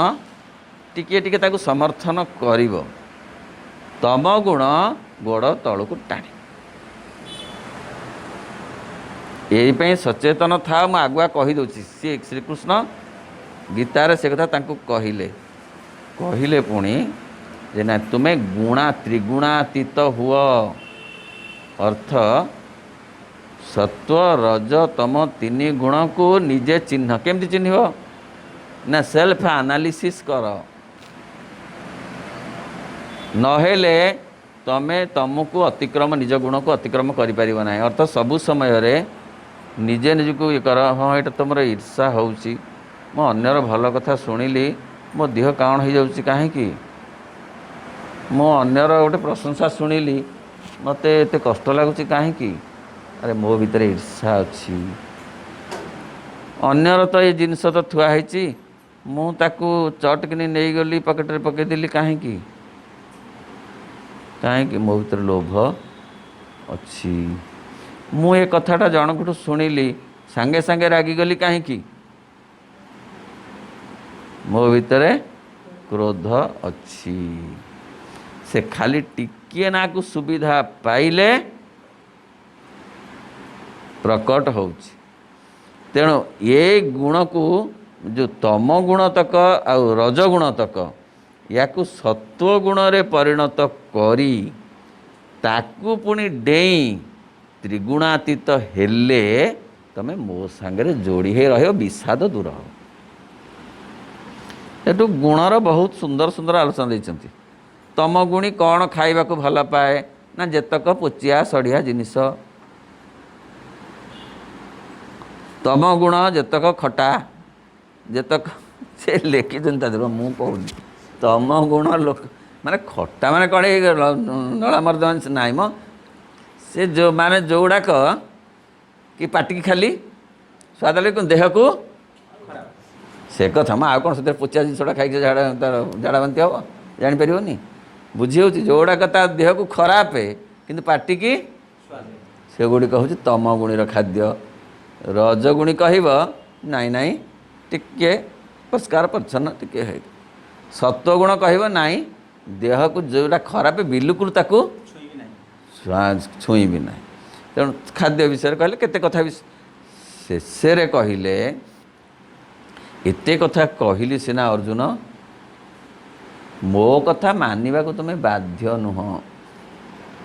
ଟିକିଏ ଟିକିଏ ତାକୁ ସମର୍ଥନ କରିବ। ତମ ଗୁଣ ଗୋଡ଼ ତଳକୁ ଟାଣି। ଏଇପାଇଁ ସଚେତନ ଥାଅ, ମୁଁ ଆଗୁଆ କହିଦେଉଛି। ସିଏ ଶ୍ରୀକୃଷ୍ଣ गीतार से कथा तांकु कहले कहले पुणी जे ना तुम्हें गुणा त्रिगुणातीत हुआ अर्थ सत्व रज तम तीन गुण को निजे चिन्ह केमती चिन्ह ना सेल्फ एनालिसिस कर नहेले तमे तुमको अतिक्रम निज गुण को अतिक्रम करिपारिब ना अर्थ सबु समय रे निजे निजको ये कर हाँ ये तुम ईर्षा होउची मो अन्यर भल कथा शुणिली मो देह काण हो जाउची काहेकि मो अन्यर गोटे प्रशंसा शुणिली मते एते कष्ट लगुच काहेकि अरे मो भीतर ईर्षा अच्छी अन्यर तो ये जिनस तो थुआ है मु ताकू चटकिनी नहीं गली पकेट पकईदेली काहेकि काहेकि मो भीतर लोभ अच्छी मु ये कथाटा जनकठू शुणिली सांगे सांगे रागिगली काहेकि मो भीतर क्रोध अच्छी से खाली टिकिए ना को सुविधा पाइले प्रकट होउछि तेणु ये गुण को जो तम गुण तक आ रज गुण तक या सत्व गुण रे परिणत करी ताकू पुणी डेई त्रिगुणातीत हेले तमे मो सांगरे जोड़ी हे रहो विषाद दूर हो एटू गुणर बहुत सुंदर सुंदर आलोचना देइछंती तम गुणी कौन खाइबा को भल पाए ना जेतक पोचिया सड़िया जिनिस तम गुण जेतक खटा जेतक से लेखी मु कहूनी तम गुण लोक माने खटा माने कड़े नला मर्दमान नाई म से जो माने जोड़ाक कि पाटिकी खाली स्वाद लगे देह को से कथा मैं आउ से पोचा जिनसा खाई झाड़ा बांति हम जापर बुझी हो जोड़ाक ता देह को खराब है कि पाटिकी से गुड़िक हूँ तम गुणीर खाद्य रजगुणी कहब नाई नाई टिके परिष्कार परिच्छन्न टिके है सत्वगुण कहब नाई देह को जोड़ा खराब बिल्कुल ताकू छुई भी ना तेणु खाद्य विषय कहले केते कथा शेष कहले एते कथा कहली सिना अर्जुन मो कथा मानिबा को तुम्हें बाध्य नुह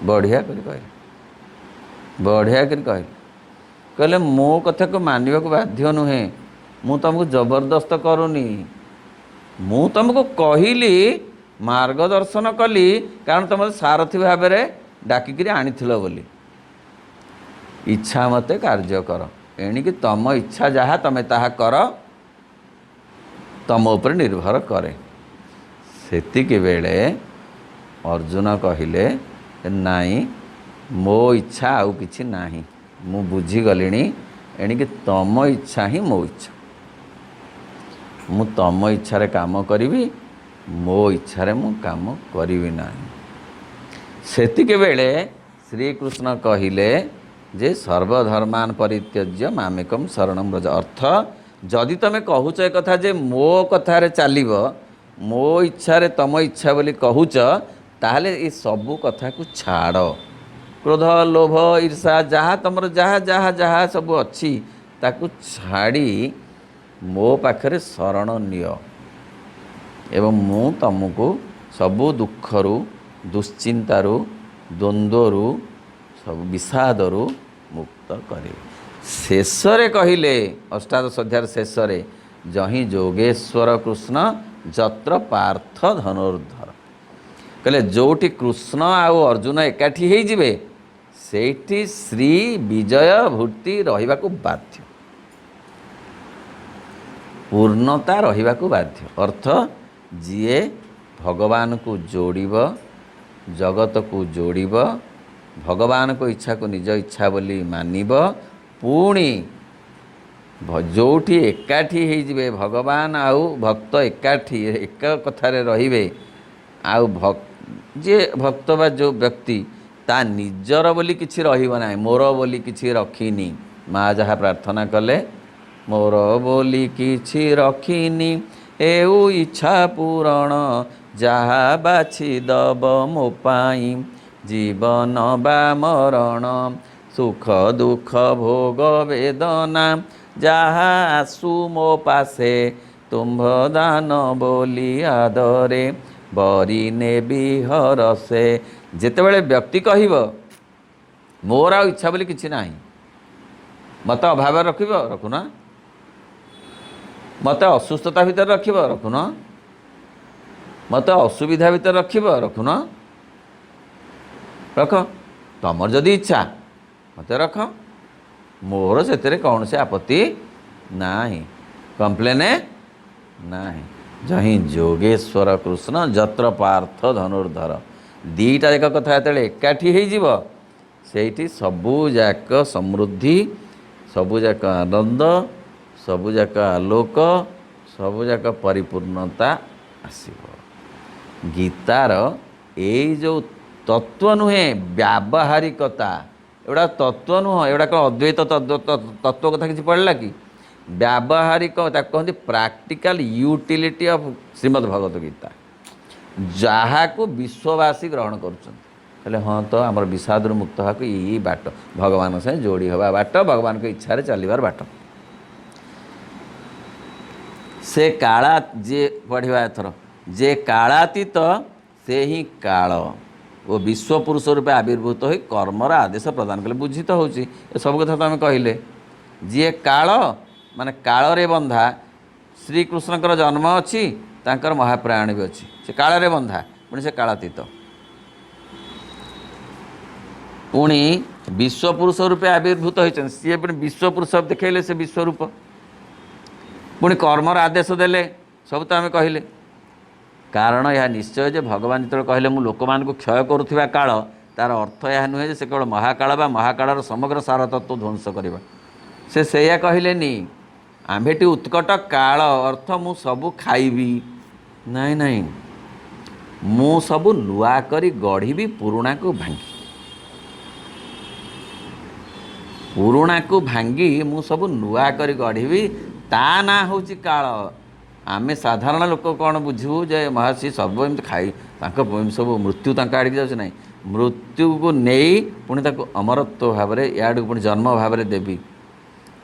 बढ़िया कर कहले बढ़िया कर कहले कहले मो कथा को मानिबा को बाध्य नुहे मु तुमको जबरदस्त करूनी मु तुमको कहली मार्गदर्शन कली कारण तुम सारथी भाव में डाकिकी आनीथिल बोली इच्छा मते कार्य कर एणिकी तम इच्छा जहाँ तमें ताहा कर तम उपर निर्भर करे सेतिके बेले अर्जुन कहले नाई मो इच्छा आउ किछि नाही मु बुझी गलिनी एणिकी तम इच्छा ही मो इच्छा मु तम इच्छा रे काम करी मो इच्छा रे मु काम करी नाही सेतिके बेले श्रीकृष्ण कहले जे सर्वधर्मान परित्यज्य मामेकम शरणं व्रज अर्थ जदि तमें कहूच एक कथा जे मो कथार चलिब मो इच्छा रे तम इच्छा बोली कहूच ताहले ये सबू कथा को छाड़ क्रोध लोभ ईर्षा जहाँ तुम जहाँ जहाँ जहाँ सब अच्छी ताकू छाड़ी मो पाखरे शरण निय एवं मु तुमको सबू दुखरु दुश्चिंतारू द्वंद्वरु सब विषादरु मुक्त करे शेषरे कहले अष्टादश अध्याय शेषरे जही जोगेश्वर कृष्ण जत्र पार्थ धनुर्धर कहले जोटी कृष्ण आउ अर्जुन एकाठी हो जिवे सेठी श्री विजय भूति रहिबा को बाध्य पूर्णता रहिबा को बाध्य अर्थ जीए भगवान को जोड़िब जगत को जोड़िब भगवान को इच्छा को निज इच्छा बोली मानिब पुणी जोठी एकाठी हो जिवे भगवान आउ भक्त एकाठी एक कथारे रहिबे आउ जे भक्त बा जो व्यक्ति ता निजर बोली किछि रहिब ना मोर बोली किछि रखिनी माँ जहाँ प्रार्थना कले मोर बोली किछि रखिनी एउ इच्छा पूरण जहाँ बाछि दब मो पाई जीवन बा मरण सुख दुख भोग वेदना जहाँ आसु मो पासे ତୁମ୍ଭ ଦାନ ବୋଲି ଆଦରେ ବରି ନେବି ହରସେ। ଯେତେବେଳେ ବ୍ୟକ୍ତି କହିବ ମୋର ଆଉ ଇଚ୍ଛା ବୋଲି କିଛି ନାହିଁ, ମୋତେ ଅଭାବରେ ରଖିବ ରଖୁନ, ମୋତେ ଅସୁସ୍ଥତା ଭିତରେ ରଖିବ ରଖୁନ, ମୋତେ ଅସୁବିଧା ଭିତରେ ରଖିବ ରଖୁନ, ରଖ, ତମର ଯଦି ଇଚ୍ଛା ମୋତେ ରଖ, ମୋର ସେଥିରେ କୌଣସି ଆପତ୍ତି ନାହିଁ, କମ୍ପ୍ଲେନ୍ ନାହିଁ। ଜହିଁ ଯୋଗେଶ୍ୱର କୃଷ୍ଣ ଯତ୍ର ପାର୍ଥ ଧନୁର୍ଧର। ଦୁଇଟା ଯାକ କଥା ଯେତେବେଳେ ଏକାଠି ହେଇଯିବ ସେଇଠି ସବୁଯାକ ସମୃଦ୍ଧି, ସବୁଯାକ ଆନନ୍ଦ, ସବୁଯାକ ଆଲୋକ, ସବୁଯାକ ପରିପୂର୍ଣ୍ଣତା ଆସିବ। ଗୀତାର ଏଇ ଯେଉଁ ତତ୍ତ୍ୱ ନୁହେଁ, ବ୍ୟାବହାରିକତା, ଏଗୁଡ଼ା ତତ୍ତ୍ୱ ନୁହଁ, ଏଗୁଡ଼ା କ'ଣ ଅଦ୍ୱୈତ ତତ୍ତ୍ୱ କଥା କିଛି ପଡ଼ିଲା କି? ବ୍ୟାବହାରିକ, ତାକୁ କହନ୍ତି ପ୍ରାକ୍ଟିକାଲ ୟୁଟିଲିଟି ଅଫ୍ ଶ୍ରୀମଦ୍ ଭଗବତ ଗୀତା, ଯାହାକୁ ବିଶ୍ୱବାସୀ ଗ୍ରହଣ କରୁଛନ୍ତି। ହେଲେ ହଁ ତ ଆମର ବିଷାଦରୁ ମୁକ୍ତ ହେବାକୁ ଏଇ ବାଟ, ଭଗବାନଙ୍କ ସାଙ୍ଗେ ଯୋଡ଼ି ହେବା ବାଟ, ଭଗବାନଙ୍କ ଇଚ୍ଛାରେ ଚାଲିବାର ବାଟ। ସେ କାଳା, ଯିଏ ପଢ଼ିବା ଏଥର, ଯେ କାଳାତୀତ ସେ ହିଁ କାଳ ଓ ବିଶ୍ୱପୁରୁଷ ରୂପେ ଆବିର୍ଭୂତ ହୋଇ କର୍ମର ଆଦେଶ ପ୍ରଦାନ କଲେ। ବୁଝି ତ ହେଉଛି ଏସବୁ କଥା ତ ଆମେ କହିଲେ। ଯିଏ କାଳ ମାନେ କାଳରେ ବନ୍ଧା, ଶ୍ରୀକୃଷ୍ଣଙ୍କର ଜନ୍ମ ଅଛି, ତାଙ୍କର ମହାପ୍ରୟାଣ ବି ଅଛି, ସେ କାଳରେ ବନ୍ଧା, ପୁଣି ସେ କାଳାତୀତ, ପୁଣି ବିଶ୍ୱପୁରୁଷ ରୂପେ ଆବିର୍ଭୂତ ହୋଇଛନ୍ତି, ସିଏ ପୁଣି ବିଶ୍ୱପୁରୁଷ ଦେଖାଇଲେ, ସେ ବିଶ୍ୱରୂପ, ପୁଣି କର୍ମର ଆଦେଶ ଦେଲେ, ସବୁ ତ ଆମେ କହିଲେ। କାରଣ ଏହା ନିଶ୍ଚୟ ଯେ ଭଗବାନ ଯେତେବେଳେ କହିଲେ ମୁଁ ଲୋକମାନଙ୍କୁ କ୍ଷୟ କରୁଥିବା କାଳ, ତା'ର ଅର୍ଥ ଏହା ନୁହେଁ ଯେ ସେ କେବଳ ମହାକାଳ ବା ମହାକାଳର ସମଗ୍ର ସାରତତ୍ତ୍ୱ ଧ୍ୱଂସ କରିବା। ସେ ସେଇଆ କହିଲେନି ଆମ୍ଭେଟି ଉତ୍କଟ କାଳ ଅର୍ଥ ମୁଁ ସବୁ ଖାଇବି, ନାଇଁ ନାଇଁ, ମୁଁ ସବୁ ନୂଆ କରି ଗଢ଼ିବି, ପୁରୁଣାକୁ ଭାଙ୍ଗି, ପୁରୁଣାକୁ ଭାଙ୍ଗି ମୁଁ ସବୁ ନୂଆ କରି ଗଢ଼ିବି, ତା ନାଁ ହେଉଛି କାଳ। ଆମେ ସାଧାରଣ ଲୋକ କ'ଣ ବୁଝିବୁ ଯେ ମହର୍ଷି ସବୁ ଏମିତି ଖାଇ, ତାଙ୍କ ସବୁ ମୃତ୍ୟୁ ତାଙ୍କ ଆଡ଼ିକି ଯାଉଛି, ନାହିଁ, ମୃତ୍ୟୁକୁ ନେଇ ପୁଣି ତାକୁ ଅମରତ୍ୱ ଭାବରେ ଇଆଡ଼କୁ ପୁଣି ଜନ୍ମ ଭାବରେ ଦେବି,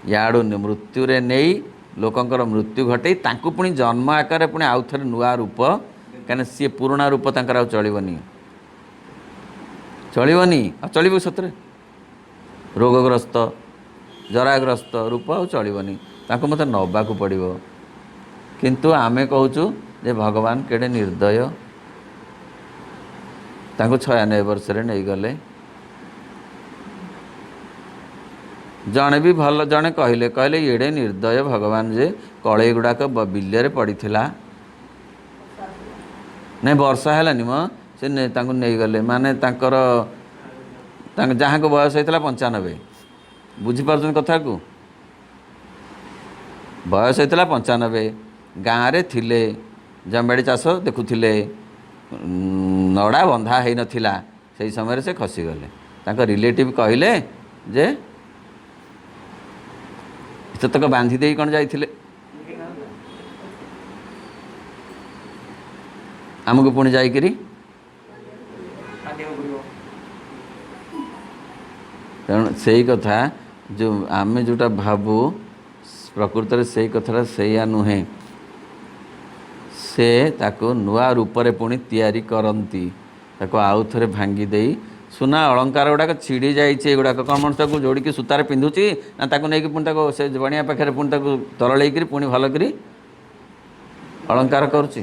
ଇଆଡ଼ୁ ମୃତ୍ୟୁରେ ନେଇ ଲୋକଙ୍କର ମୃତ୍ୟୁ ଘଟେଇ ତାଙ୍କୁ ପୁଣି ଜନ୍ମ ଆକାରରେ ପୁଣି ଆଉ ଥରେ ନୂଆ ରୂପ, କାହିଁକିନା ସିଏ ପୁରୁଣା ରୂପ ତାଙ୍କର ଆଉ ଚଳିବନି, ଚଳିବନି, ଆଉ ଚଳିବ ସତରେ, ରୋଗଗ୍ରସ୍ତ ଜରାଗ୍ରସ୍ତ ରୂପ ଆଉ ଚଳିବନି, ତାଙ୍କୁ ମୋତେ ନେବାକୁ ପଡ଼ିବ। କିନ୍ତୁ ଆମେ କହୁଛୁ ଯେ ଭଗବାନ କେଡ଼େ ନିର୍ଦ୍ଦୟ, ତାଙ୍କୁ 96 ବର୍ଷରେ ନେଇଗଲେ। ଜଣେ ବି ଭଲ, ଜଣେ କହିଲେ ଏଡ଼େ ନିର୍ଦ୍ଦୟ ଭଗବାନ ଯେ କଳେଇ ଗୁଡ଼ାକ ବିଲରେ ପଡ଼ିଥିଲା, ନାଇଁ ବର୍ଷା ହେଲାନି ମ, ସେ ତାଙ୍କୁ ନେଇଗଲେ, ମାନେ ତାଙ୍କର ଯାହାଙ୍କୁ ବୟସ ହେଇଥିଲା 95, ବୁଝିପାରୁଛନ୍ତି କଥାକୁ, ବୟସ ହେଇଥିଲା 95, ଗାଁରେ ଥିଲେ, ଜମିବାଡ଼ି ଚାଷ ଦେଖୁଥିଲେ, ନଡ଼ା ବନ୍ଧା ହେଇନଥିଲା, ସେଇ ସମୟରେ ସେ ଖସିଗଲେ। ତାଙ୍କ ରିଲେଟିଭ୍ କହିଲେ ଯେ ସେତକ ବାନ୍ଧି ଦେଇ କ'ଣ ଯାଇଥିଲେ, ଆମକୁ ପୁଣି ଯାଇକିରି ତେଣୁ ସେଇ କଥା ଯେଉଁ ଆମେ ଯେଉଁଟା ଭାବୁ ପ୍ରକୃତରେ ସେଇ କଥାଟା ସେଇଆ ନୁହେଁ, ସେ ତାକୁ ନୂଆ ରୂପରେ ପୁଣି ତିଆରି କରନ୍ତି, ତାକୁ ଆଉ ଥରେ ଭାଙ୍ଗି ଦେଇ, ସୁନା ଅଳଙ୍କାର ଗୁଡ଼ାକ ଛିଡ଼ି ଯାଇଛି, ଏଗୁଡ଼ାକ କ'ଣ ମଣିଷ ତାକୁ ଯୋଡ଼ିକି ସୂତାରେ ପିନ୍ଧୁଛି, ନା ତାକୁ ନେଇକି ପୁଣି ତାକୁ ସେ ବଣିଆ ପାଖରେ ପୁଣି ତାକୁ ତରଳେଇକିରି ପୁଣି ଭଲ କରି ଅଳଙ୍କାର କରୁଛି।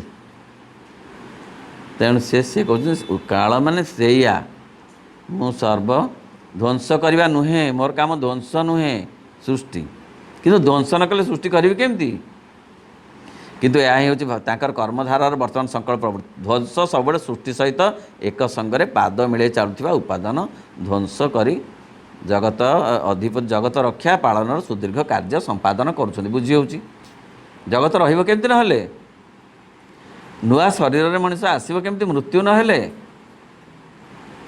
ତେଣୁ ସେ କହୁଛନ୍ତି କାଳ ମାନେ ସେଇଆ, ମୁଁ ସର୍ବ ଧ୍ୱଂସ କରିବା ନୁହେଁ, ମୋର କାମ ଧ୍ୱଂସ ନୁହେଁ, ସୃଷ୍ଟି, କିନ୍ତୁ ଧ୍ୱଂସ ନ କଲେ ସୃଷ୍ଟି କରିବି କେମିତି? କିନ୍ତୁ ଏହା ହିଁ ହେଉଛି ତାଙ୍କର କର୍ମଧାରାର ବର୍ତ୍ତମାନ ସଂକଳ୍ପ ପ୍ରବୃତ୍ତି। ଧ୍ୱଂସ ସବୁବେଳେ ସୃଷ୍ଟି ସହିତ ଏକ ସଙ୍ଗରେ ପାଦ ମିଳେଇ ଚାଲୁଥିବା ଉପାଦାନ ଧ୍ୱଂସ କରି ଜଗତ ରକ୍ଷା ପାଳନର ସୁଦୀର୍ଘ କାର୍ଯ୍ୟ ସମ୍ପାଦନ କରୁଛନ୍ତି। ବୁଝି ହେଉଛି? ଜଗତ ରହିବ କେମିତି ନହେଲେ? ନୂଆ ଶରୀରରେ ମଣିଷ ଆସିବ କେମିତି ମୃତ୍ୟୁ ନହେଲେ?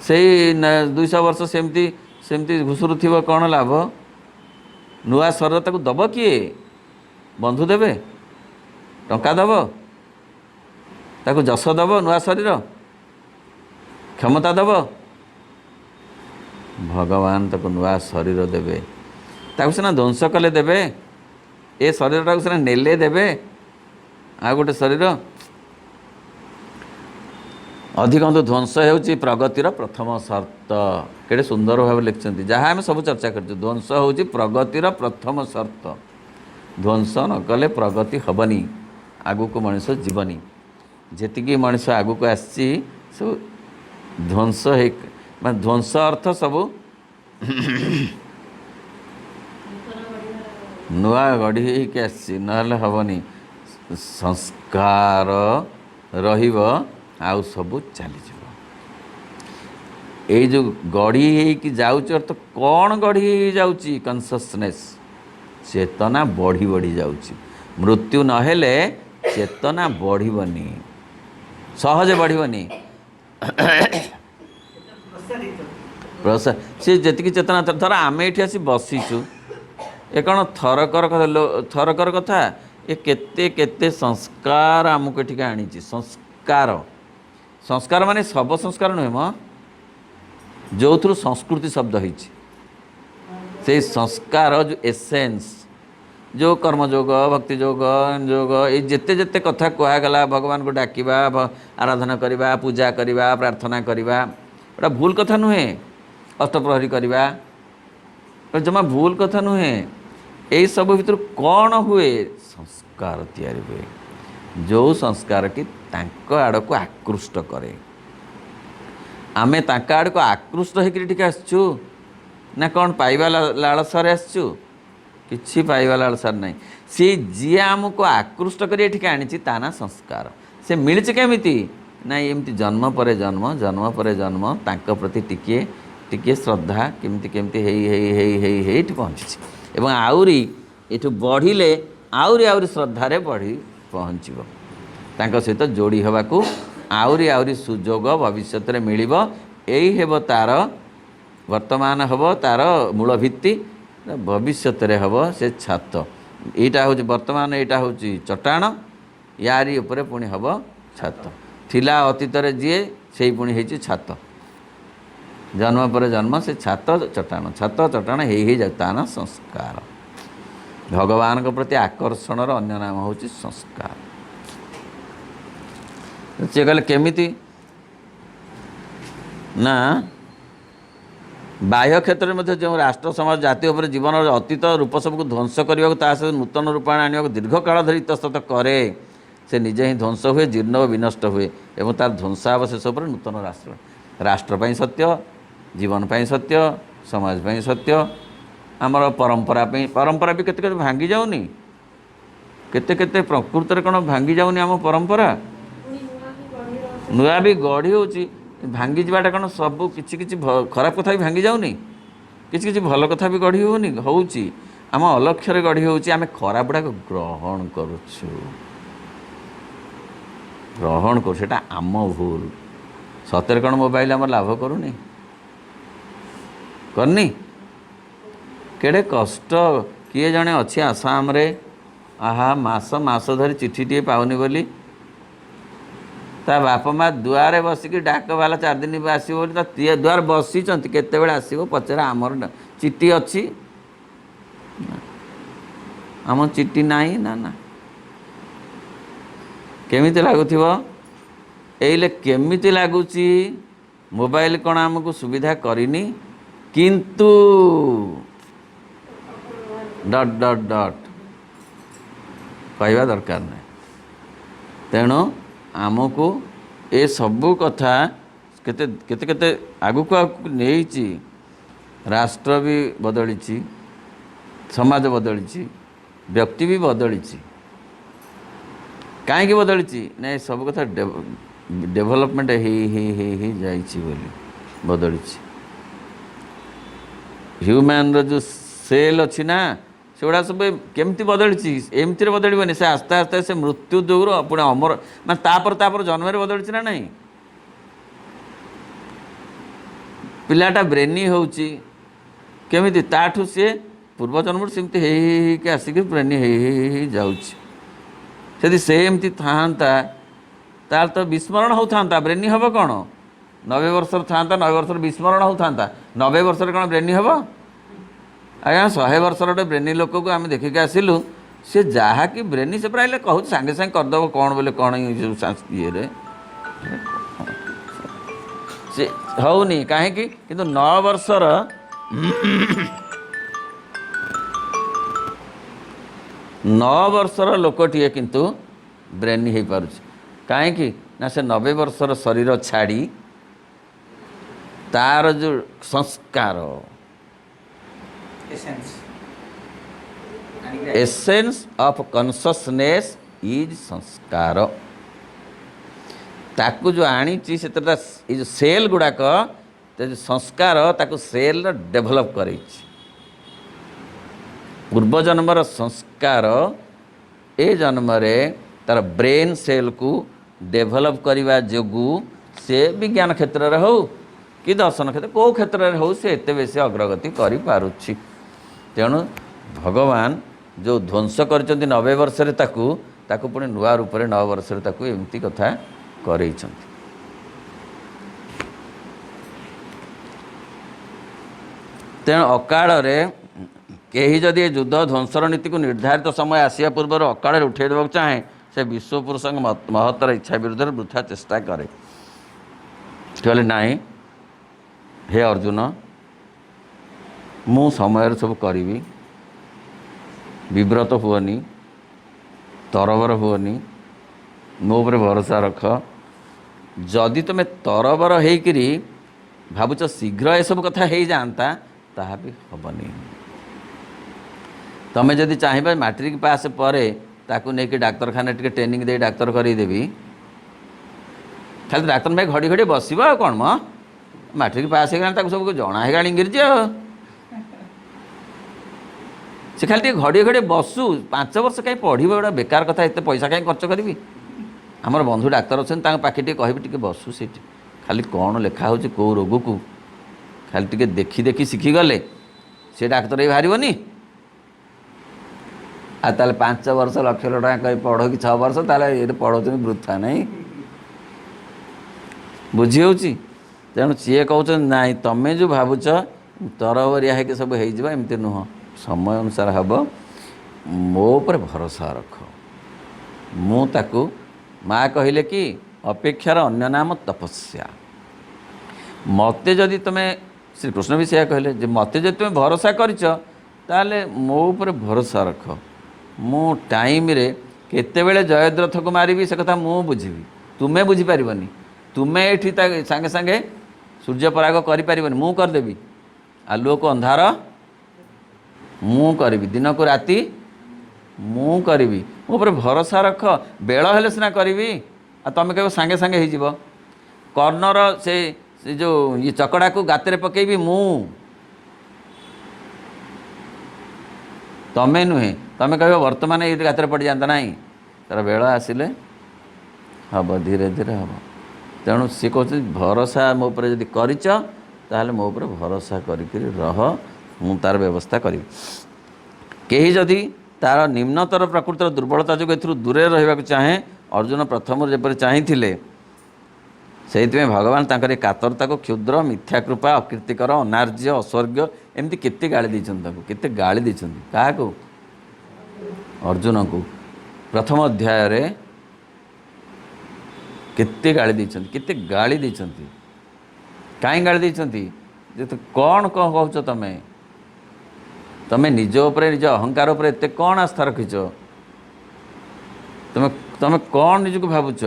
ସେଇ 200 ବର୍ଷ ସେମିତି ଘୁଷୁରୁଥିବ, କ'ଣ ଲାଭ? ନୂଆ ଶରୀର ତାକୁ ଦେବ କିଏ? ବନ୍ଧୁ ଦେବେ, ଟଙ୍କା ଦେବ, ତାକୁ ଯଶ ଦେବ, ନୂଆ ଶରୀର କ୍ଷମତା ଦେବ? ଭଗବାନ ତାକୁ ନୂଆ ଶରୀର ଦେବେ, ତାକୁ ସିନା ଧ୍ୱଂସ କଲେ ଦେବେ, ଏ ଶରୀରଟାକୁ ସିନା ନେଲେ ଦେବେ, आ गोटे शरीर अधिकांश ध्वंस होउची प्रगतिर प्रथम शर्त केड़े सुंदर भाव लिखिं जहाँ आम सब चर्चा कर ध्वंस होउची प्रगतिर प्रथम शर्त ध्वंस न कले प्रगति हेनी आगु को मनीष जीवनी जी मनीष आगु को आसी सब ध्वंस मैं ध्वंस अर्थ सब नुआ गढ़ी के आसी ना हेनी संस्कार रहिब आउ सब चली ये जो गढ़ी कि जाऊँ अर्थ कौन गढ़ी जाऊँगी कनससनेस चेतना बढ़ी बढ़ी जाऊँगी मृत्यु नहेले चेतना बढ़नी सहज बढ़नी प्रसाद सी जी चेतना थर आम ये आसी बसीचु ये कौन थरकर कथा ये केते केते संस्कार आमको ये आनी संस्कार संस्कार माने सब संस्कार नुहे म जो थ्रु संस्कृति शब्द होती से संस्कार जो एसेंस जो कर्मयोग भक्ति योग योग ये जिते जिते कथा कहगला भगवान को डाकिबा आराधना करवा पूजा करवा प्रार्थना करवा एटा भूल कथा नुहे अष्टप्रहरी करवा जमा भूल कथा नुहे यही सब भीतर कौन हुए संस्कार तैयारी हुए जो संस्कार की तांको आड़ को आकृष्ट करे आमे तांका आड़ को आकृष्ट होकर आसचु ना कौन पाइबा लालसार आसचु किछि पाइबा लालसार नहीं सी जी आमको आकृष्ट कर आनी ता संस्कार से मिली केमिति ना एमती जन्म पर जन्म जन्म पर जन्म तांको प्रति टिके टिके श्रद्धा केमती केमती हे पहुँची एवं आउरी एठु बढ़िले आउरी आउरी श्रद्धारे बढ़ी पहुँचब तांको सहित जोड़ी हवाकू आउरी आउरी सुजोग भविष्य में मिलिब यही हेब तार वर्तमान हम तार मूल भित्ति भविष्य में हम से छात यहाँ हूँ वर्तमान यहाँ हूँ चट्टाण यारी उपरे पुणी हम छात थिला अतीत जी से पुणी है छात जन्म पर जन्म से छात चट्टाण ही जाता संस्कार भगवान प्रति आकर्षण अन्य नाम हूँ संस्कार सी कहले केमिति ना बाह्य क्षेत्र में जो राष्ट्र समाज जाति उपर जीवन अतीत रूप सबको ध्वंस करने सहित नूतन रूपाण आने दीर्घ काल धरी इतस्तत करे से निजे ही ध्वंस हुए जीर्ण और विनष्ट हुए एवं तार ध्वंसावशेष पर नूतन राष्ट्रपाई सत्य जीवन पाई सत्य समाज पाई सत्य आमर परंपरा भी केते भांगी जाऊनी केते केते प्रकृति कौन भांगी जाऊनी आम परंपरा नुआ भी गढ़ी हो भांगी जाटा कौन सब किसी खराब कथा भी भांगी जाऊनी किसी भल कथा भी गढ़ी होनी होची आम अलक्ष्य गढ़ी होची आम खराब गुड़ाक ग्रहण करुछु ग्रहण कर आम भूल सतरे कौन मोबाइल आम लाभ करूनी करनी केड़े कष्ट किए जड़े अच्छी आसाम रे आहा मास मास धरी चिठी टे पाऊनी बोली ता बापा माँ दुआरे बसिकी डाक वाला 4 दिन आसो दुआर बसी केते आसो पचार आमर चिट्ठी अच्छी आम चिट्ठी नहीं ना ना केमिति लगुथिबो एइले केमिति लागुची मोबाइल कौन आमको सुविधा करनी किंतु डट डट डट कहवा दरकार नहीं तेणु आमको ये सबू कथा केते केते केते आगु को नहीं राष्ट्र भी बदली समाज बदली व्यक्ति भी बदली कहीं बदली ना सब कथा डेभलपमेंट ही जाइए बदली ह्यूमन जो सेल अच्छी ना से गुड़ा सब केमती बदली एमती बदलनी से आस्ते आस्ते से मृत्यु दूर पुणे अमर मैं तापर जन्म बदली ना नहीं पिलाटा ब्रेनी होची केमिति ताठू सी पूर्व जन्म सेमती हे आसिक ब्रेनी हे जाऊँगी सेमती था तार तो विस्मरण होता ब्रेनी हम कौन 90 वर्ष था 90 वर्ष विस्मरण होता 90 वर्ष कौन ब्रेनी हम आज्ञा 100 वर्ष गोटे ब्रेनी लोक को आम देखिक आसिलु से जहाँ कि ब्रेनी से प्राय कहूँ सागे सागे करदेव कौन बोले कौन ये से होनी कहीं किंतु 9 वर्षर 9 वर्षर लोकटे किंतु ब्रेनी हो पार कहीं ना से 90 वर्षर शरीर छाड़ी तार जो संस्कार एसेंस ऑफ कॉन्शसनेस इज संस्कार ताकू जो आनी से जो सेल गुड़ाक जो संस्कार ताकू सेल डेभलप कर पूर्व जन्मर संस्कार ए जन्म रे तार ब्रेन सेल को डेभलप करने जोगु से विज्ञान क्षेत्र में हो कि दर्शन क्षेत्र कौ क्षेत्र में हो से एत बेसी अग्रगति कर पारुछि तेणु भगवान जो ध्वंस कर 90 वर्ष ताकू पुणी नुआ रूप में 9 वर्ष एमती कथा कर तेणु अकाल कहीं जदि युद्ध ध्वंसर नीति को निर्धारित समय आसिया पूर्व अकाल उठे देवाक चाहे से विश्वपुरुष महत्तर इच्छा विरुद्ध वृथा चेष्टा करे कहले नाई हे अर्जुन मु समय सब करी विव्रत हुअनी तरबर हुअनी मो पर भरोसा रख जदि तुम तरबर होकरी भावुच शीघ्र ये सब कथा हो जाता ताहा भी हेनी तुम्हें जदि चाहिए मैट्रिक पास पर ताकू नहीं डाक्तरखाना टे ट्रेनिंग दे डाक्तर करदेवी खाली डाक्तर भाई घड़ी घड़ी बस कौन म मैट्रिक पास हो सब जना है इंग्रेजी से खाली घड़ी घड़ी बसु 5 वर्ष कहीं पढ़ी गोटा बेकार कथा एत पैसा कहीं खर्च करी आमर बंधु डाक्तर अच्छा पाखे कह बसु से खाली कौन लिखा हो कौ रोग को खाली टे देखी देखी शिखीगले से डाक्तर ही बाहरनी आल 5 वर्ष लक्ष टका कहीं पढ़ कि 6 वर्ष ताले ये पढ़ाते वृथा नहीं बुझी हो तेणु सी कहते ना तुम्हें जो भावुच तरबरिया है सब होमती नुह समय अनुसार हम मो पर भरोसा रख मुझे माँ कहले कि अपेक्षार अन्य नाम तपस्या मते जदि तुम्हें श्रीकृष्ण भी से कहले मते जदि तुम्हें भरोसा कर मो पर भरोसा रख मु टाइम रे केतेबेले जयद्रथ को मारिबी से कथा मु बुझीबी तुम्हें बुझीपारबनी तुम्हें ये सांगे सांगे सूर्य पराग करें मु करदेवी आलुओ को अंधार मु करी दिन को राति मु करी मो पर भरोसा रख बेल हेले सिना करी तुम कह सांगे सांगे हो कर्णर से जो ये चकड़ा को गाତରେ पकेबी मु तमें नुहे तमें कह वर्तमान ये गाତରେ पड़ जाता ना तार बेल आसिले हम धीरे धीरे हम तेणु सी कह भरोसा मो पर जदि करिच ताहले मो पर भरोसा करिक रह मु तार व्यवस्था करी कहीं जदि तार निम्नतर प्रकृतिर दुर्बलता जो ए दूरे रहा चाहे अर्जुन प्रथम जपर चाहिए से भगवान तांकर कातरता को क्षुद्र मिथ्या कृपा अकीर्तिकर अनार्य अस्वर्ग एमती केते गाली देछन केते गाली देछन क्या अर्जुन को प्रथम अध्याय रे केते गाली देछन केते गाली देछन कहीं गाली देछन जे तो कौन कहूच तमें तमें निज उपरे निज अहंकार उपरे एते कौन आस्था रखिच तमें तमें कौन निज को भावुच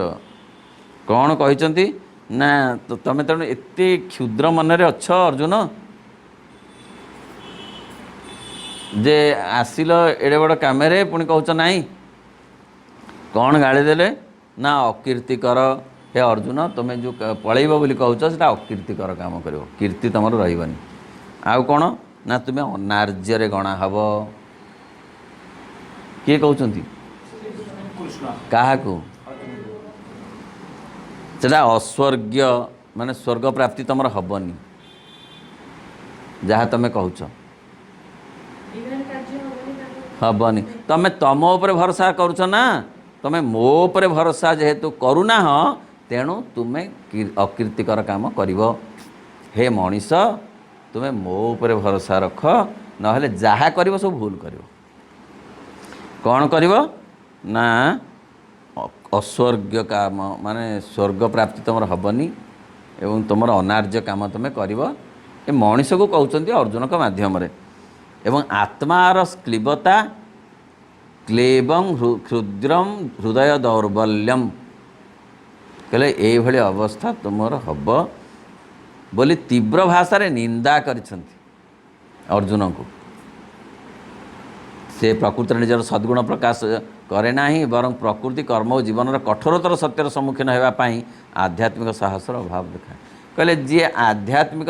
कौन कहिचंती ना तो तमें तेणु एत क्षुद्र मन रे अच्छ अर्जुन जे आसिल एडे बड़ काम पुणी कहूच नाई कौन गाड़ी देले ना अकीर्तिकर हे अर्जुन तुम्हें जो पलैब बोली कहूच से अकीर्तिकर काम कर कीर्ति तुम रही आउ कौन ना तुम्हें अनार्य गणा हब किए कहते क्या सेटा अस्वर्ग माने स्वर्ग प्राप्ति तुम हेनी जहाँ तुम्हें कहूच हेनी तुम तुम उपर भरोसा करुच ना तुम्हें मो उपर भरोसा जेहेतु करूना तेणु तुम्हें अकीर्तिकर काम करिव हे मनीष तुम्हें मो उपर भरोसा रख ना जहाँ कर सब भूल कर କ'ଣ କରିବ ନା ଅସ୍ୱର୍ଗ କାମ ମାନେ ସ୍ୱର୍ଗ ପ୍ରାପ୍ତି ତୁମର ହେବନି ଏବଂ ତୁମର ଅନାର୍ଯ୍ୟ କାମ ତୁମେ କରିବ। ଏ ମଣିଷକୁ କହୁଛନ୍ତି ଅର୍ଜୁନଙ୍କ ମାଧ୍ୟମରେ। ଏବଂ ଆତ୍ମାର କ୍ଲିବତା କ୍ଲେବଂ କ୍ଷୁଦ୍ରମ୍ ହୃଦୟ ଦୌର୍ବଲ୍ୟମ୍ କହିଲେ ଏଇଭଳି ଅବସ୍ଥା ତୁମର ହେବ ବୋଲି ତୀବ୍ର ଭାଷାରେ ନିନ୍ଦା କରିଛନ୍ତି ଅର୍ଜୁନଙ୍କୁ। ସେ ପ୍ରକୃତିରେ ନିଜର ସଦ୍ଗୁଣ ପ୍ରକାଶ କରେ ନାହିଁ ବରଂ ପ୍ରକୃତି କର୍ମ ଓ ଜୀବନର କଠୋରତର ସତ୍ୟର ସମ୍ମୁଖୀନ ହେବା ପାଇଁ ଆଧ୍ୟାତ୍ମିକ ସାହସର ଅଭାବ ଦେଖାଏ। କହିଲେ ଯିଏ ଆଧ୍ୟାତ୍ମିକ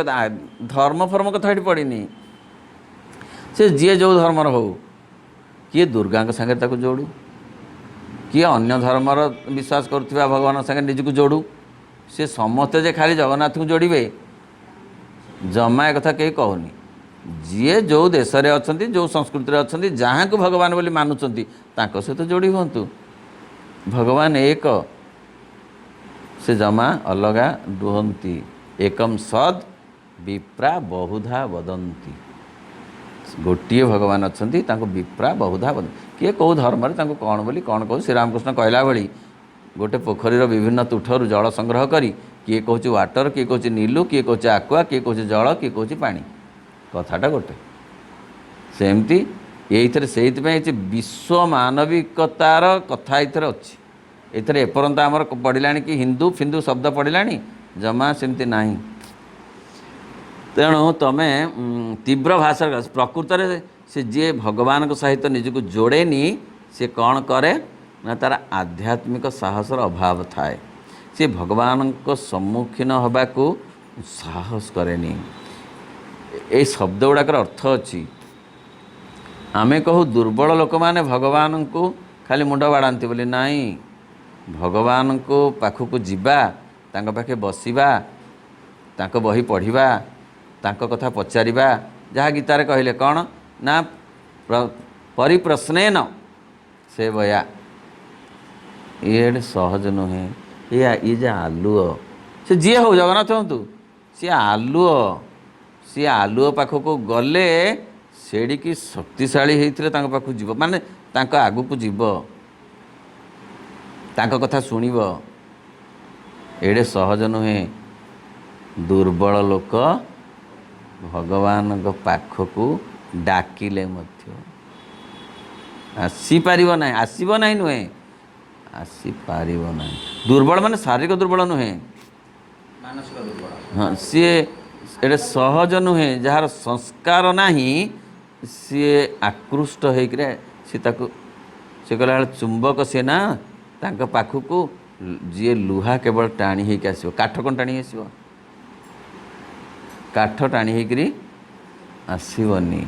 ଧର୍ମ ଫର୍ମ କଥା ଏଠି ପଡ଼ିନି, ସେ ଯିଏ ଯେଉଁ ଧର୍ମର ହେଉ, କିଏ ଦୁର୍ଗାଙ୍କ ସାଙ୍ଗରେ ତାକୁ ଯୋଡ଼ୁ, କିଏ ଅନ୍ୟ ଧର୍ମର ବିଶ୍ୱାସ କରୁଥିବା ଭଗବାନଙ୍କ ସାଙ୍ଗରେ ନିଜକୁ ଯୋଡ଼ୁ, ସେ ସମସ୍ତେ ଯେ ଖାଲି ଜଗନ୍ନାଥଙ୍କୁ ଯୋଡ଼ିବେ ଜମା ଏ କଥା କେହି କହୁନି। ଯିଏ ଯେଉଁ ଦେଶରେ ଅଛନ୍ତି, ଯେଉଁ ସଂସ୍କୃତିରେ ଅଛନ୍ତି, ଯାହାଙ୍କୁ ଭଗବାନ ବୋଲି ମାନୁଛନ୍ତି ତାଙ୍କ ସହିତ ଯୋଡ଼ି ହୁଅନ୍ତୁ। ଭଗବାନ ଏକ, ସେ ଜମା ଅଲଗା ରୁହନ୍ତି। ଏକମ୍ ସଦ୍ ବିପ୍ରା ବହୁଧା ବଦନ୍ତି। ଗୋଟିଏ ଭଗବାନ ଅଛନ୍ତି, ତାଙ୍କୁ ବିପ୍ରା ବହୁଧା ବଦନ୍ତି। କିଏ କେଉଁ ଧର୍ମରେ ତାଙ୍କୁ କ'ଣ ବୋଲି କ'ଣ କହୁ। ଶ୍ରୀରାମକୃଷ୍ଣ କହିଲା ଭଳି ଗୋଟେ ପୋଖରୀର ବିଭିନ୍ନ ତୁଠରୁ ଜଳ ସଂଗ୍ରହ କରି କିଏ କହୁଛି ୱାଟର, କିଏ କହୁଛି ନୀଲୁ, କିଏ କହୁଛି ଆକ୍ୱା, କିଏ କହୁଛି ଜଳ, କିଏ କହୁଛି ପାଣି, କଥାଟା ଗୋଟେ। ସେମିତି ଏଇଥିରେ ସେଇଥିପାଇଁ ଯେ ବିଶ୍ୱ ମାନବିକତାର କଥା ଏଇଥିରେ ଅଛି। ଏଥିରେ ଏପର୍ଯ୍ୟନ୍ତ ଆମର ପଡ଼ିଲାଣି କି ହିନ୍ଦୁ ଫିନ୍ଦୁ ଶବ୍ଦ ପଡ଼ିଲାଣି, ଜମା ସେମିତି ନାହିଁ। ତେଣୁ ତୁମେ ତୀବ୍ର ଭାଷାରେ ପ୍ରକୃତରେ ସେ ଯିଏ ଭଗବାନଙ୍କ ସହିତ ନିଜକୁ ଯୋଡ଼େନି ସେ କ'ଣ କରେ ନା ତାର ଆଧ୍ୟାତ୍ମିକ ସାହସର ଅଭାବ ଥାଏ। ସେ ଭଗବାନଙ୍କ ସମ୍ମୁଖୀନ ହେବାକୁ ସାହସ କରେନି। ଏଇ ଶବ୍ଦ ଗୁଡ଼ାକର ଅର୍ଥ ଅଛି। ଆମେ କହୁ ଦୁର୍ବଳ ଲୋକମାନେ ଭଗବାନଙ୍କୁ ଖାଲି ମୁଣ୍ଡ ବାଡ଼ାନ୍ତି ବୋଲି, ନାହିଁ। ଭଗବାନଙ୍କ ପାଖକୁ ଯିବା, ତାଙ୍କ ପାଖେ ବସିବା, ତାଙ୍କ ବହି ପଢ଼ିବା, ତାଙ୍କ କଥା ପଚାରିବା, ଯାହା ଗୀତାରେ କହିଲେ କ'ଣ ନା ପରିପ୍ରଶ୍ନେନ ସେ ବୟା। ଇଏ ସହଜ ନୁହେଁ। ଇଏ ଯେ ଆଲୁଅ, ସେ ଯିଏ ହଉ ଜଗନ୍ନାଥ ହୁଅନ୍ତୁ, ସିଏ ଆଲୁଅ। ସିଏ ଆଲୁଅ ପାଖକୁ ଗଲେ ସେଡ଼ିକି ଶକ୍ତିଶାଳୀ ହେଇଥିଲେ ତାଙ୍କ ପାଖକୁ ଯିବ, ମାନେ ତାଙ୍କ ଆଗକୁ ଯିବ, ତାଙ୍କ କଥା ଶୁଣିବ। ଏଡ଼େ ସହଜ ନୁହେଁ। ଦୁର୍ବଳ ଲୋକ ଭଗବାନଙ୍କ ପାଖକୁ ଡାକିଲେ ମଧ୍ୟ ଆସିପାରିବ ନାହିଁ। ଆସିବ ନାହିଁ ନୁହେଁ, ଆସିପାରିବ ନାହିଁ। ଦୁର୍ବଳ ମାନେ ଶାରୀରିକ ଦୁର୍ବଳ ନୁହେଁ, ମାନସିକ ଦୁର୍ବଳ। ହଁ, ସିଏ ଏଡ଼େ ସହଜ ନୁହେଁ। ଯାହାର ସଂସ୍କାର ନାହିଁ ସିଏ ଆକୃଷ୍ଟ ହେଇକରି ସେ ତାକୁ ସେ କହିଲା ବେଳେ ଚୁମ୍ବକ ସିଏ ନା, ତାଙ୍କ ପାଖକୁ ଯିଏ ଲୁହା କେବଳ ଟାଣି ହେଇକି ଆସିବ, କାଠ କ'ଣ ଟାଣି ଆସିବ? କାଠ ଟାଣି ହେଇକରି ଆସିବନି।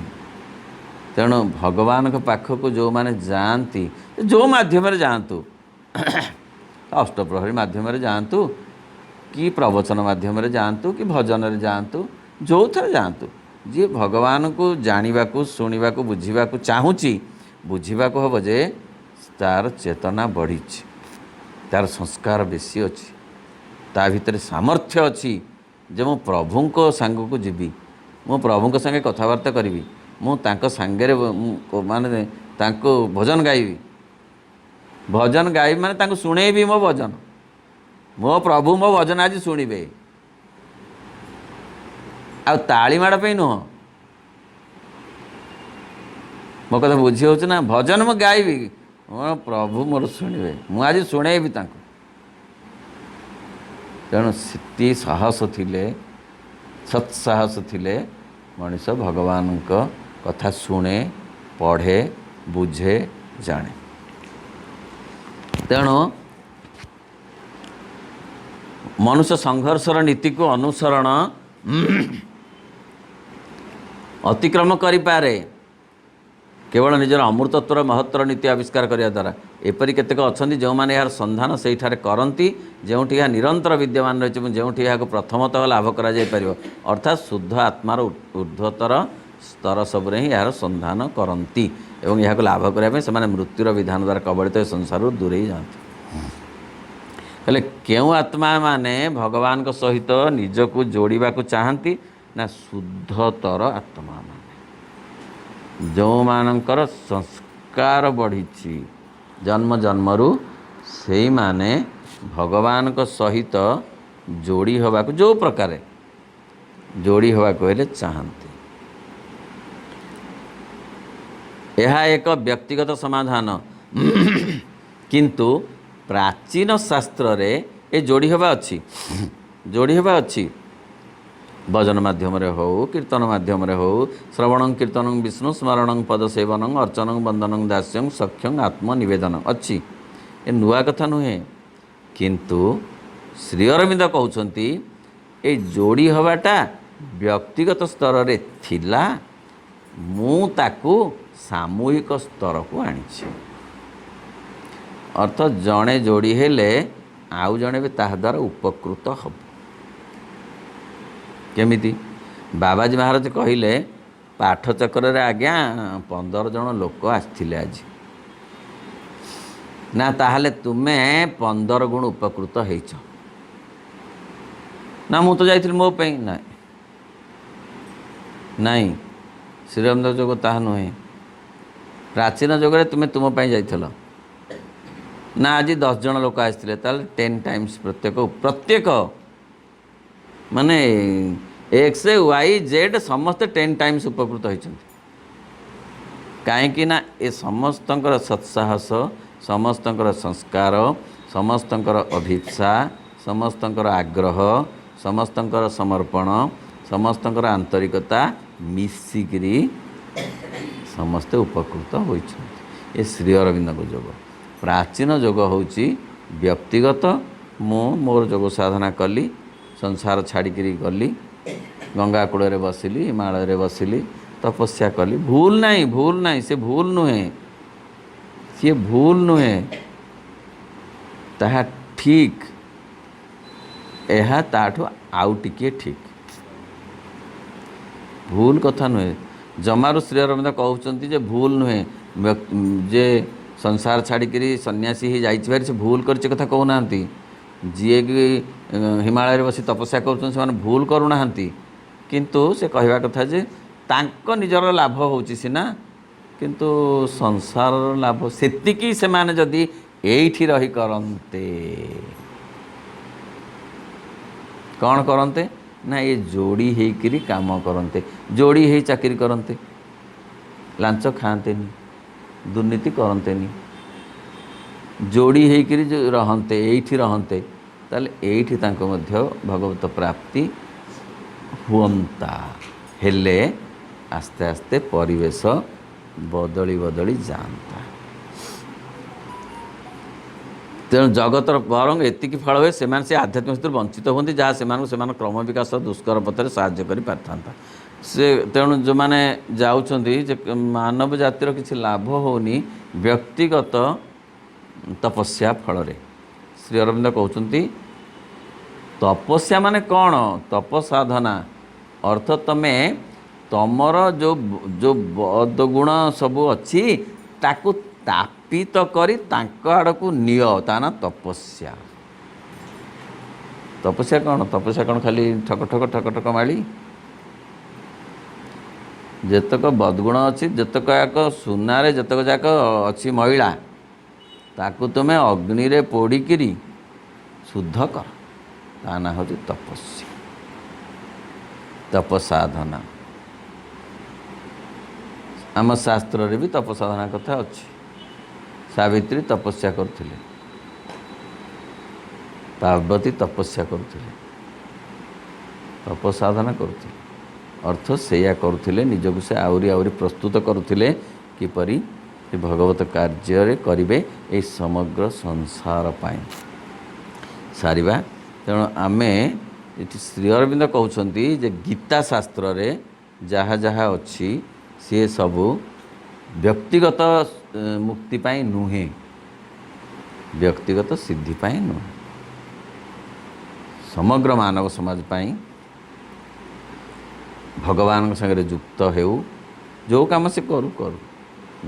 ତେଣୁ ଭଗବାନଙ୍କ ପାଖକୁ ଯେଉଁମାନେ ଯାଆନ୍ତି, ଯେଉଁ ମାଧ୍ୟମରେ ଯାଆନ୍ତୁ, ଅଷ୍ଟପ୍ରହରୀ ମାଧ୍ୟମରେ ଯାଆନ୍ତୁ, କି ପ୍ରବଚନ ମାଧ୍ୟମରେ ଯାଆନ୍ତୁ, କି ଭଜନରେ ଯାଆନ୍ତୁ, ଯେଉଁଥିରେ ଯାଆନ୍ତୁ, ଯିଏ ଭଗବାନଙ୍କୁ ଜାଣିବାକୁ, ଶୁଣିବାକୁ, ବୁଝିବାକୁ ଚାହୁଁଛି, ବୁଝିବାକୁ ହେବ ଯେ ତା'ର ଚେତନା ବଢ଼ିଛି, ତା'ର ସଂସ୍କାର ବେଶୀ ଅଛି, ତା ଭିତରେ ସାମର୍ଥ୍ୟ ଅଛି ଯେ ମୁଁ ପ୍ରଭୁଙ୍କ ସାଙ୍ଗକୁ ଯିବି, ମୁଁ ପ୍ରଭୁଙ୍କ ସାଙ୍ଗେ କଥାବାର୍ତ୍ତା କରିବି, ମୁଁ ତାଙ୍କ ସାଙ୍ଗରେ ମାନେ ତାଙ୍କୁ ଭଜନ ଗାଇବି। ଭଜନ ଗାଇବି ମାନେ ତାଙ୍କୁ ଶୁଣେଇବି ମୋ ଭଜନ। ମୋ ପ୍ରଭୁ ମୋ ଭଜନ ଆଜି ଶୁଣିବେ। ଆଉ ତାଳି ମାଡ଼ ପାଇଁ ନୁହଁ। ମୋ କଥା ବୁଝି ହେଉଛି ନା? ଭଜନ ମୁଁ ଗାଇବି, ମୋ ପ୍ରଭୁ ମୋର ଶୁଣିବେ, ମୁଁ ଆଜି ଶୁଣେଇବି ତାଙ୍କୁ। ତେଣୁ ସେତିକି ସାହସ ଥିଲେ, ସତ୍ସାହସ ଥିଲେ ମଣିଷ ଭଗବାନଙ୍କ କଥା ଶୁଣେ, ପଢ଼େ, ବୁଝେ, ଜାଣେ। ତେଣୁ ମନୁଷ୍ୟ ସଂଘର୍ଷର ନୀତିକୁ ଅନୁସରଣ ଅତିକ୍ରମ କରିପାରେ କେବଳ ନିଜର ଅମୃତତ୍ୱର ମହତ୍ତର ନୀତି ଆବିଷ୍କାର କରିବା ଦ୍ୱାରା। ଏପରି କେତେକ ଅଛନ୍ତି ଯେଉଁମାନେ ଏହାର ସନ୍ଧାନ ସେଇଠାରେ କରନ୍ତି ଯେଉଁଠି ଏହା ନିରନ୍ତର ବିଦ୍ୟମାନ ରହିଛି ଏବଂ ଯେଉଁଠି ଏହାକୁ ପ୍ରଥମତଃ ଲାଭ କରାଯାଇପାରିବ, ଅର୍ଥାତ୍ ଶୁଦ୍ଧ ଆତ୍ମାର ଉର୍ଦ୍ଧ୍ୱତର ସ୍ତର ସବୁରେ ହିଁ ଏହାର ସନ୍ଧାନ କରନ୍ତି ଏବଂ ଏହାକୁ ଲାଭ କରିବା ପାଇଁ ସେମାନେ ମୃତ୍ୟୁର ବିଧାନ ଦ୍ୱାରା କବଳିତ ଏ ସଂସାରରୁ ଦୂରେଇ ଯାଆନ୍ତି। ହେଲେ କେଉଁ ଆତ୍ମାମାନେ ଭଗବାନଙ୍କ ସହିତ ନିଜକୁ ଯୋଡ଼ିବାକୁ ଚାହାନ୍ତି ନା ଶୁଦ୍ଧତର ଆତ୍ମାମାନେ, ଯେଉଁମାନଙ୍କର संस्कार बढ़ी जन्म जन्मरू से माने भगवान को सहित जोड़ी हवा को जो प्रकार जोड़ी हवा को हेले चाहते। यह एक व्यक्तिगत समाधान किंतु प्राचीन शास्त्र रे ये जोड़ी हवा अच्छी जोड़ी हवा अच्छी भजन माध्यम हो कीर्तन माध्यम हो श्रवण कीर्तन विष्णु स्मरण पद सेवन अर्चन वंदन दास्यं सख्यं आत्मनिवेदन अच्छी ये नुआ कथा नुहे किंतु श्री अरविंद कहते ये जोड़ी हवाटा व्यक्तिगत स्तर रे थिला मु ताकू सामूहिक स्तर को आनी अर्थ जड़े जोड़ी हेले आउ जड़े भी ताहा द्वारा उपकृत हम केमिति बाबाजी महाराज कहले पाठ चक्र रे आज्ञा 15 जन लोक आसथिले आज ना ताहले तुमे 15 गुण उपकृत हेच ना मु तो जाइथिल मो पे नहीं श्रीराम जोग ताहा नुहे प्राचीन जोगरे तुमे तुम पे जाइथिल ना आज 10 जन लोक आसथिले ताले 10 टाइम्स प्रत्येक माने एक्स वाई जेड समस्त 10 टाइम्स उपकृत होती कहीं ये समस्तंकर सत्साहस समस्तंकर संस्कार समस्तंकर अभिप्सा समस्तंकर आग्रह समस्तंकर समर्पण समस्तंकर आंतरिकता मिसिकी समस्ते उपकृत होती। ये श्री अरविंद को जोग प्राचीन जोग होची व्यक्तिगत मु मोर जोग साधना कली संसार छाड़िकी गली गंगा कूल बसिली हिमालय बसिली तपस्या कली भूल नहीं से भूल नुहे सी भूल नुहे ताहा ठीक यह ताठू आउ टिके ठीक भूल कथा नुहे जमारू श्री अरविंद कहते जे भूल नुहे जे संसार छाड़िकी सन्यासी ही जाइए से भूल कर कथा कहना जी कि हिमालय बसी तपस्या कर भूल करूना किंतु से कहवा कथा जे तांको निजर लाभ होची सिना किंतु संसार लाभ सेतिकी से माने जदि एठी रही करते कौन करते ना ये जोड़ी होकरी काम करते जोड़ी हो चाकरी करते लांच खाते दुर्नीति करते जोड़ी होकरी जो रहते एठी रहते ताले एठी तांको मध्य भगवत प्राप्ति हुअंता हेले आस्ते आस्ते परिवेश बदली बदली जानता तेणु जगतर बरंग एतिकी फल हुए से आध्यात्मिक स्थिति वंचित होती जहाँ से क्रम विकास दुष्कर पथर साहाय्य कर पारिथा से तेणु जो मैंने जाऊँच मानव जातिर किसी लाभ होनी व्यक्तिगत तपस्या फल श्री अरविंद कहते तपस्या माने कौन तप साधना अर्थ तमे तमर जो जो बदगुण सबू अच्छी ताकू तापित करी तांको आड़कू निय ता ना तपस्या तपस्या कौन खाली ठक ठक ठक ठक माड़ी जेतक बदगुण अच्छी जेतक जाक सुनारे जेतक जाक अच्छी महिला ताकू तुमे अग्नि रे पोड़िकी शुद्ध कर ता ना हूँ तपस्या तपसाधना आम शास्त्र रे भी तपसाधना कथा अच्छी सावित्री तपस्या करथिले पार्वती तपस्या करथिले तपसाधना करथिले अर्थ सेया करथिले निजको से आउरी आउरी प्रस्तुत करथिले किपरि भगवत कार्य करिवे ए समग्र संसार पाए सारिबा तेणु आमे ये श्री अरविंद कहते जे गीता शास्त्र रे जहाँ जहाँ अच्छी सी सबू व्यक्तिगत मुक्ति पाई नुहे व्यक्तिगत सिद्धि पाई नुहे समग्र मानव समाज पाई भगवान संगे युक्त हेउ जो काम से करू करू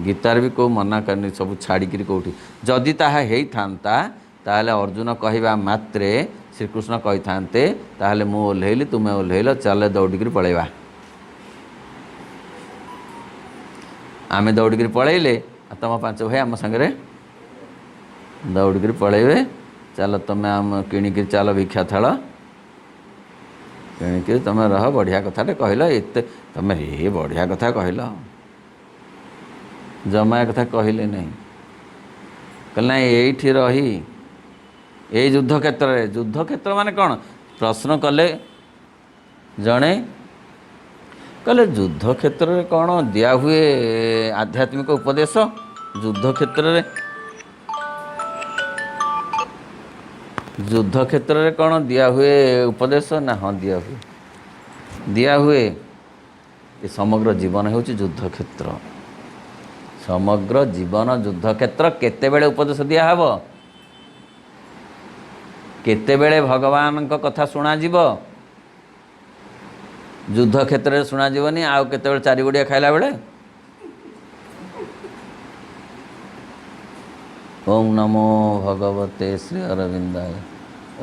गीतार भी को मना करनी सब छाड़िकी कौटी जदि ताहा हेई थांता ताहले अर्जुन कहवा मात्रे श्रीकृष्ण कही थांते ताहले मु ओल्हेली तुमे ओल्हेल चल दौड़िकी पलैबा आमे दौड़िकी पलैले तुम 5 भाई आम सागर दौड़ पलैबे चल तुम आम किणिक चल भिक्षा थाल किणिक तुम रह बढ़िया कथाटे कहल एत तुम ये बढ़िया कथा कहल जमा कथा कहले नहीं कहले ना ये रही ये युद्ध क्षेत्र माने कौन प्रश्न कले जड़े कहले युद्ध क्षेत्र में कौन दिया हुए आध्यात्मिक उपदेश युद्ध क्षेत्र में कौन दिया हुए उपदेश ना हाँ दिया हुए ये समग्र जीवन हूँ युद्ध क्षेत्र समग्र जीवन युद्ध क्षेत्र केतेबेले उपदेश दिया हब केतेबेले भगवान को कथा शुणा जीव युद्ध क्षेत्र में शुणा जीवनी आउ केतेबेले 4 गुड़िया खाइला बेले ओम नमो भगवते श्री अरविंदाय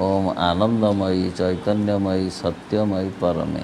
ओम आनंदमयी चैतन्यमयी सत्यमयी परमे।